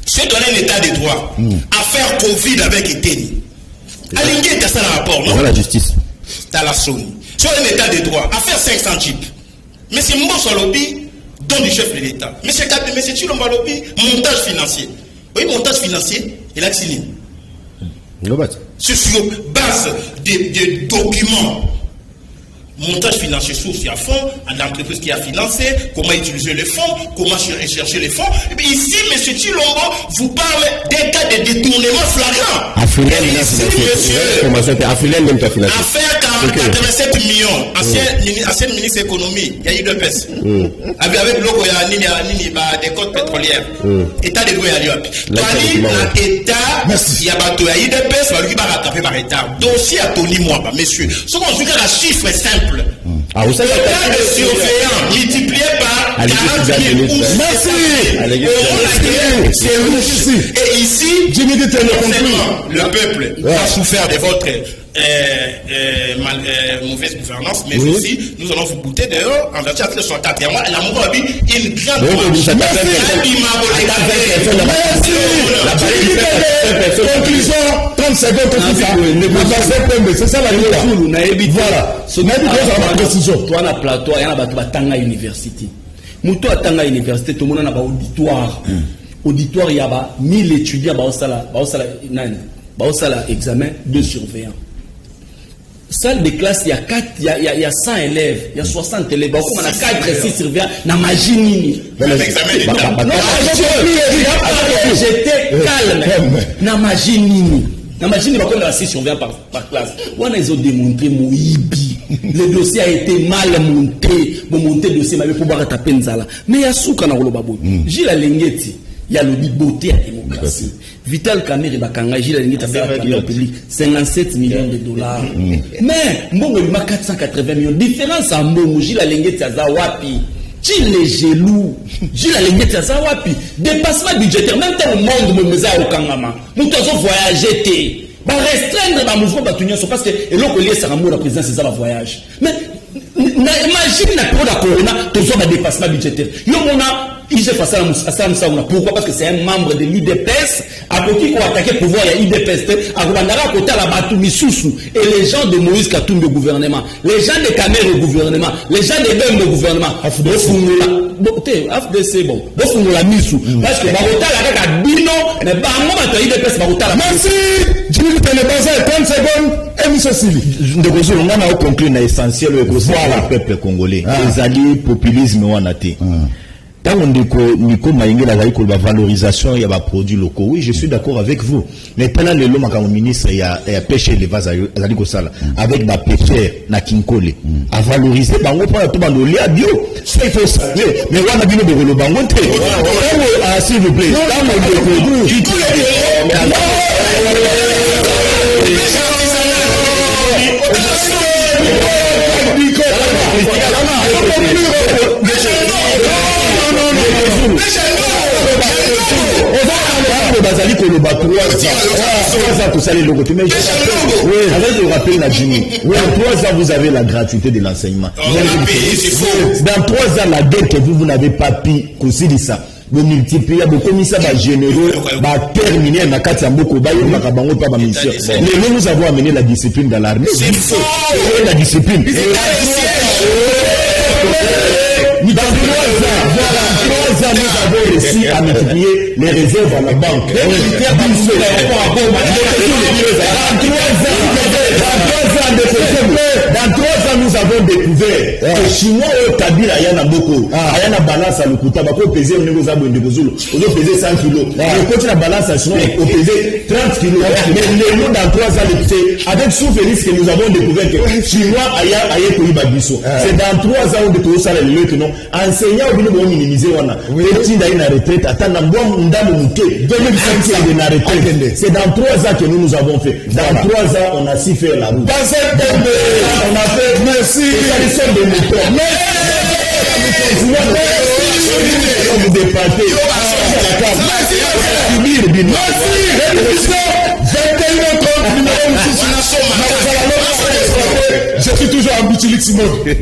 C'est donner un état de droit. Affaire Covid avec Eteni. Alingué, t'as ça dans le rapport, non? Dans la justice. Dans la Sony. Sur un état de droit. Affaire 500 chips. Mais c'est mon lobby. Don du chef de l'État. Monsieur Chilomba Lobi, montage financier. Oui, montage financier, il a signé. C'est sur base de documents. Montage financier source à fond, l'entreprise qui a financé, comment utiliser les fonds, comment chercher les fonds. Et puis ici, M. Chilombo vous parle d'un cas de détournement flagrant. Affaire 87 millions. Ancien ministre de l'économie, il y a eu 2 pièces. Avec le logo, il y a des comptes pétrolières. État de droit, il y a eu l'État, il y a eu 2 pièces, il va rattraper par État. Dossier à Tony Mwamba, messieurs. Ce qu'on dit, la chiffre est simple. Ah, vous savez, le cas de surveillant multiplié par 40 000 ou c'est rouge. Et ici, le peuple a souffert de votre mauvaise gouvernance, mais aussi nous allons vous bouter dehors en vertu de l'article 64. Et moi, la mouvement a une grande conclusion, 30 secondes, c'est ça la loi. Voilà. Toi, on a plateau, il y a un université. Mouto a tanga université, tout le monde a un auditoire. Auditoire, il y a 1000 étudiants, il y a examen de surveillants. Salle de classe, il y a 100 élèves, il y a 60 élèves. On a 4 et 6 surveillants. Na magie nini. J'étais calme. Na magie nini. Na magie nini, on a 6 surveillants par classe. On a démontré Moïbi. Le dossier a été mal monté. Bon, monté le dossier, mais pour pouvoir taper Nzala. Mais il y a Souka na Rolobabo. Gilles Alengeti. Il y a le beauté à la démocratie. Vital Kamerhe Bakanga, Gilles Alengeti a fait la public 57 millions de dollars. Mais, Mbongo il m'a 480 millions. Différence à Mbongo, Gilles Alengeti a Zawapi. Gilles est jaloux. Gilles Alengeti a Zawapi. Dépassement budgétaire. Même temps, le monde me met au Kangama. Nous avons voyagé. Va restreindre ma mouvement Batunyon parce que l'autre lié Saramou la présidence c'est ça le voyage. Mais imagine la pro de corona tout ça va dépassement budgétaire. Yo mona il s'est passé à Moussa. Pourquoi? Parce que c'est un membre de l'IDPS à côté qui a attaqué le pouvoir il y a IDPS à Rwanda à côté la Batu Misusu et les gens de Moïse Katumbi au gouvernement, les gens de Kamer au gouvernement, les gens de Bembe au gouvernement. AFDC bon. Bon la Misu parce que Barota la kaka bino mais bango ba IDPS Barota la. Merci. Je vais te le baser 30 secondes et monsieur Sili. Ndekozo on a conclu na essentiel le peuple congolais. Les alliés populisme wana te. Tant on dit que Nico Maïngela la valorisation il y a des produits locaux. Oui, je suis d'accord avec vous. Mais pendant le long comme ministre il y a pêché les vases avec des pêcheurs na Kinkole à valoriser bango pas tout bango lia bio. Ça il faut saluer. Mais on a bien de le bango très. S'il vous plaît. Bazali Koloba 3 ans tout ça les logos mais avec le rappel la Jimmy en 3 ans vous avez la gratuité de l'enseignement dans 3 ans la guerre que vous n'avez pas pu considérer ça vous multipliez vous commissaires généraux terminer na kati ya mboko ba yona ka bango pa ba mission nous avons amené la discipline dans l'armée la discipline dans 3 ans nous avons réussi à multiplier les réserves à la banque. Dans 3 ans, nous avons découvert que Chinois au Kabila Ayana Boko, Ayana balance à l'Okuta, Bako pesé au niveau de Bozulu, on doit peser 100 kilos. Le côté la balance à Chinois, on pesait 30 kilos. Mais les noms dans 3 ans, avec sous Félix que nous avons découvert que Chinois Ayana Kouibabiso. C'est dans 3 ans où nous avons le que non. Enseignants, nous avons minimisé, on a. Petit d'ailleurs la retraite, attends, c'est dans 3 ans que nous avons fait. Dans 3 ans, on a su faire la route. On a fait, merci. Merci. Vous dépassez. Je suis toujours en Boutilix mode.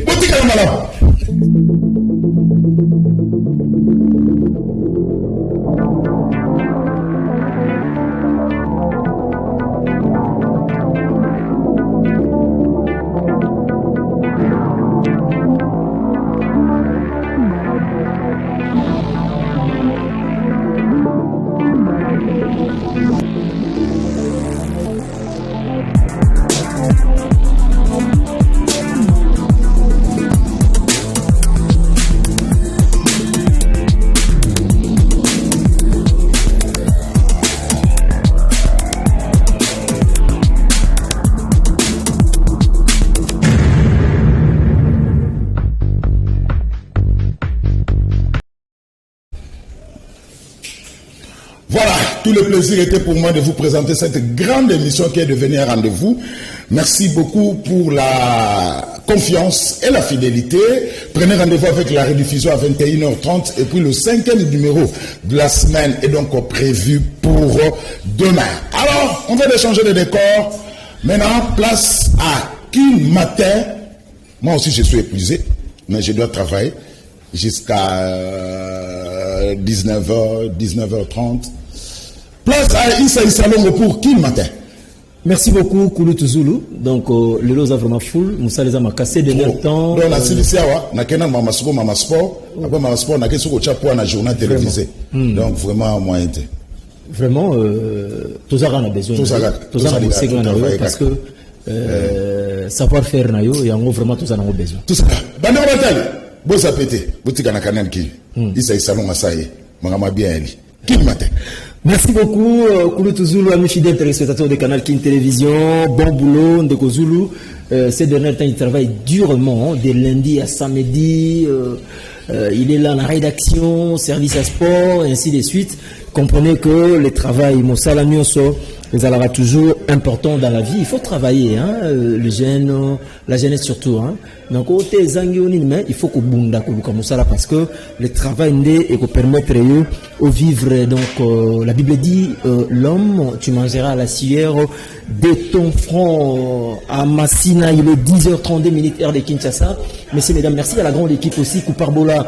Voilà, tout le plaisir était pour moi de vous présenter cette grande émission qui est devenue un rendez-vous. Merci beaucoup pour la confiance et la fidélité. Prenez rendez-vous avec la rediffusion à 21h30 et puis le 5e numéro de la semaine est donc prévu pour demain. Alors, on vient de changer de décor. Maintenant, place à Kin Matin. Moi aussi, je suis épuisé, mais je dois travailler jusqu'à 19h, 19h30. Place à Issa Salongo pour Kin Matin. Merci beaucoup, Kouloutou Zulu. Donc, le lot a vraiment full. Moussa les a cassé de notre temps. Donc, la Siliciawa, na Kenan Mama Sport. Après Mama Sport, na Kesuko Chapo, na journal télévisé. Donc, vraiment, moyen. Vraiment, tous en a besoin. Tous en a besoin parce que savoir-faire, il y a vraiment tous en a besoin. Tout ça. Bandeur Batali, bon ça pété. Boutique à Canal qui. Issa Salongo Asaye. Mangama bien Ali. Kin Matin. Merci beaucoup, Kouloutou Zulu, amis fidèles téléspectateurs de Canal Kin Télévision. Bon boulot, Ndeko Zulu. Ces derniers temps, il travaille durement, de lundi à samedi. Il est là dans la rédaction, service à sport, et ainsi de suite. Comprenez que le travail, Moussala Nyonso, les alara toujours important dans la vie. Il faut travailler, hein, les jeunes, la jeunesse surtout. Hein. Donc, il faut que bunda Moussala parce que le travail et que permettre au vivre. Donc, la Bible dit, l'homme, tu mangeras à la sueur de ton front à Massina. Il est 10h32 minutes heure de Kinshasa. Messieurs, mesdames, merci à la grande équipe aussi, Kouparbola.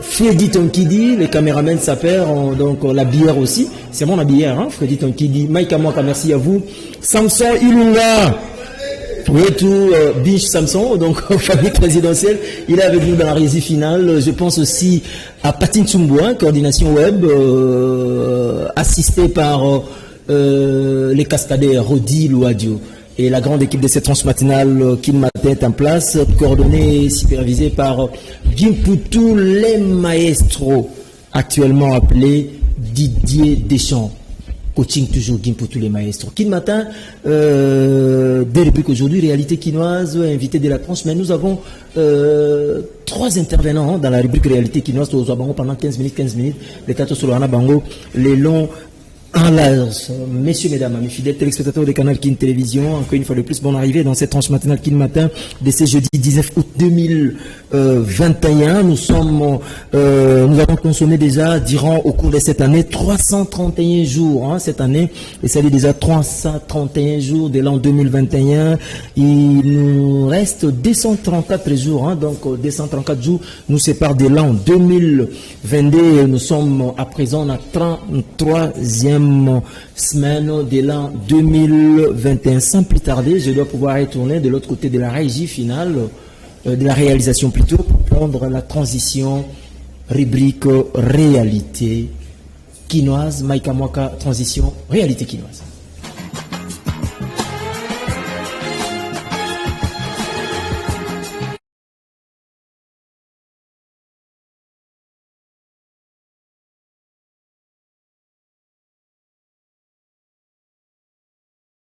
Freddy Tonkidi, les caméramans s'appellent, donc la bière aussi, c'est mon bière, hein, Freddy Tonkidi, Mike Amwaka, merci à vous, Samson Ilunga, tout Biche Samson, donc famille présidentielle, il est avec nous dans la régie finale. Je pense aussi à Patine Tsumboua, coordination web, assisté par les cascadeurs Rodi Louadio. Et la grande équipe de cette tranche matinale qui est en place, coordonnée et supervisée par Gimputu les maestros, actuellement appelé Didier Deschamps. Coaching toujours Gimputu les maestros. Qui matin, dès le début qu'aujourd'hui, réalité quinoise, invité de la tranche, mais nous avons 3 intervenants dans la rubrique réalité quinoise, pendant 15 minutes, les 4 sur le Bango, les longs. Messieurs, mesdames, amis fidèles téléspectateurs de Canal Kin Télévision, encore une fois de plus, bonne arrivée dans cette tranche matinale Kin Matin de ce jeudi 19 août 2021. Nous avons consommé déjà, durant au cours de cette année, 331 jours, hein, cette année, et ça dit déjà 331 jours de l'an 2021. Il nous reste 234 jours, hein, donc 234 jours nous séparent de l'an 2022. Nous sommes à présent à 33e semaine de l'an 2021. Sans plus tarder, je dois pouvoir retourner de l'autre côté de la régie finale, de la réalisation plutôt, pour prendre la transition rubrique réalité quinoise. Maïka Mwaka, transition réalité quinoise.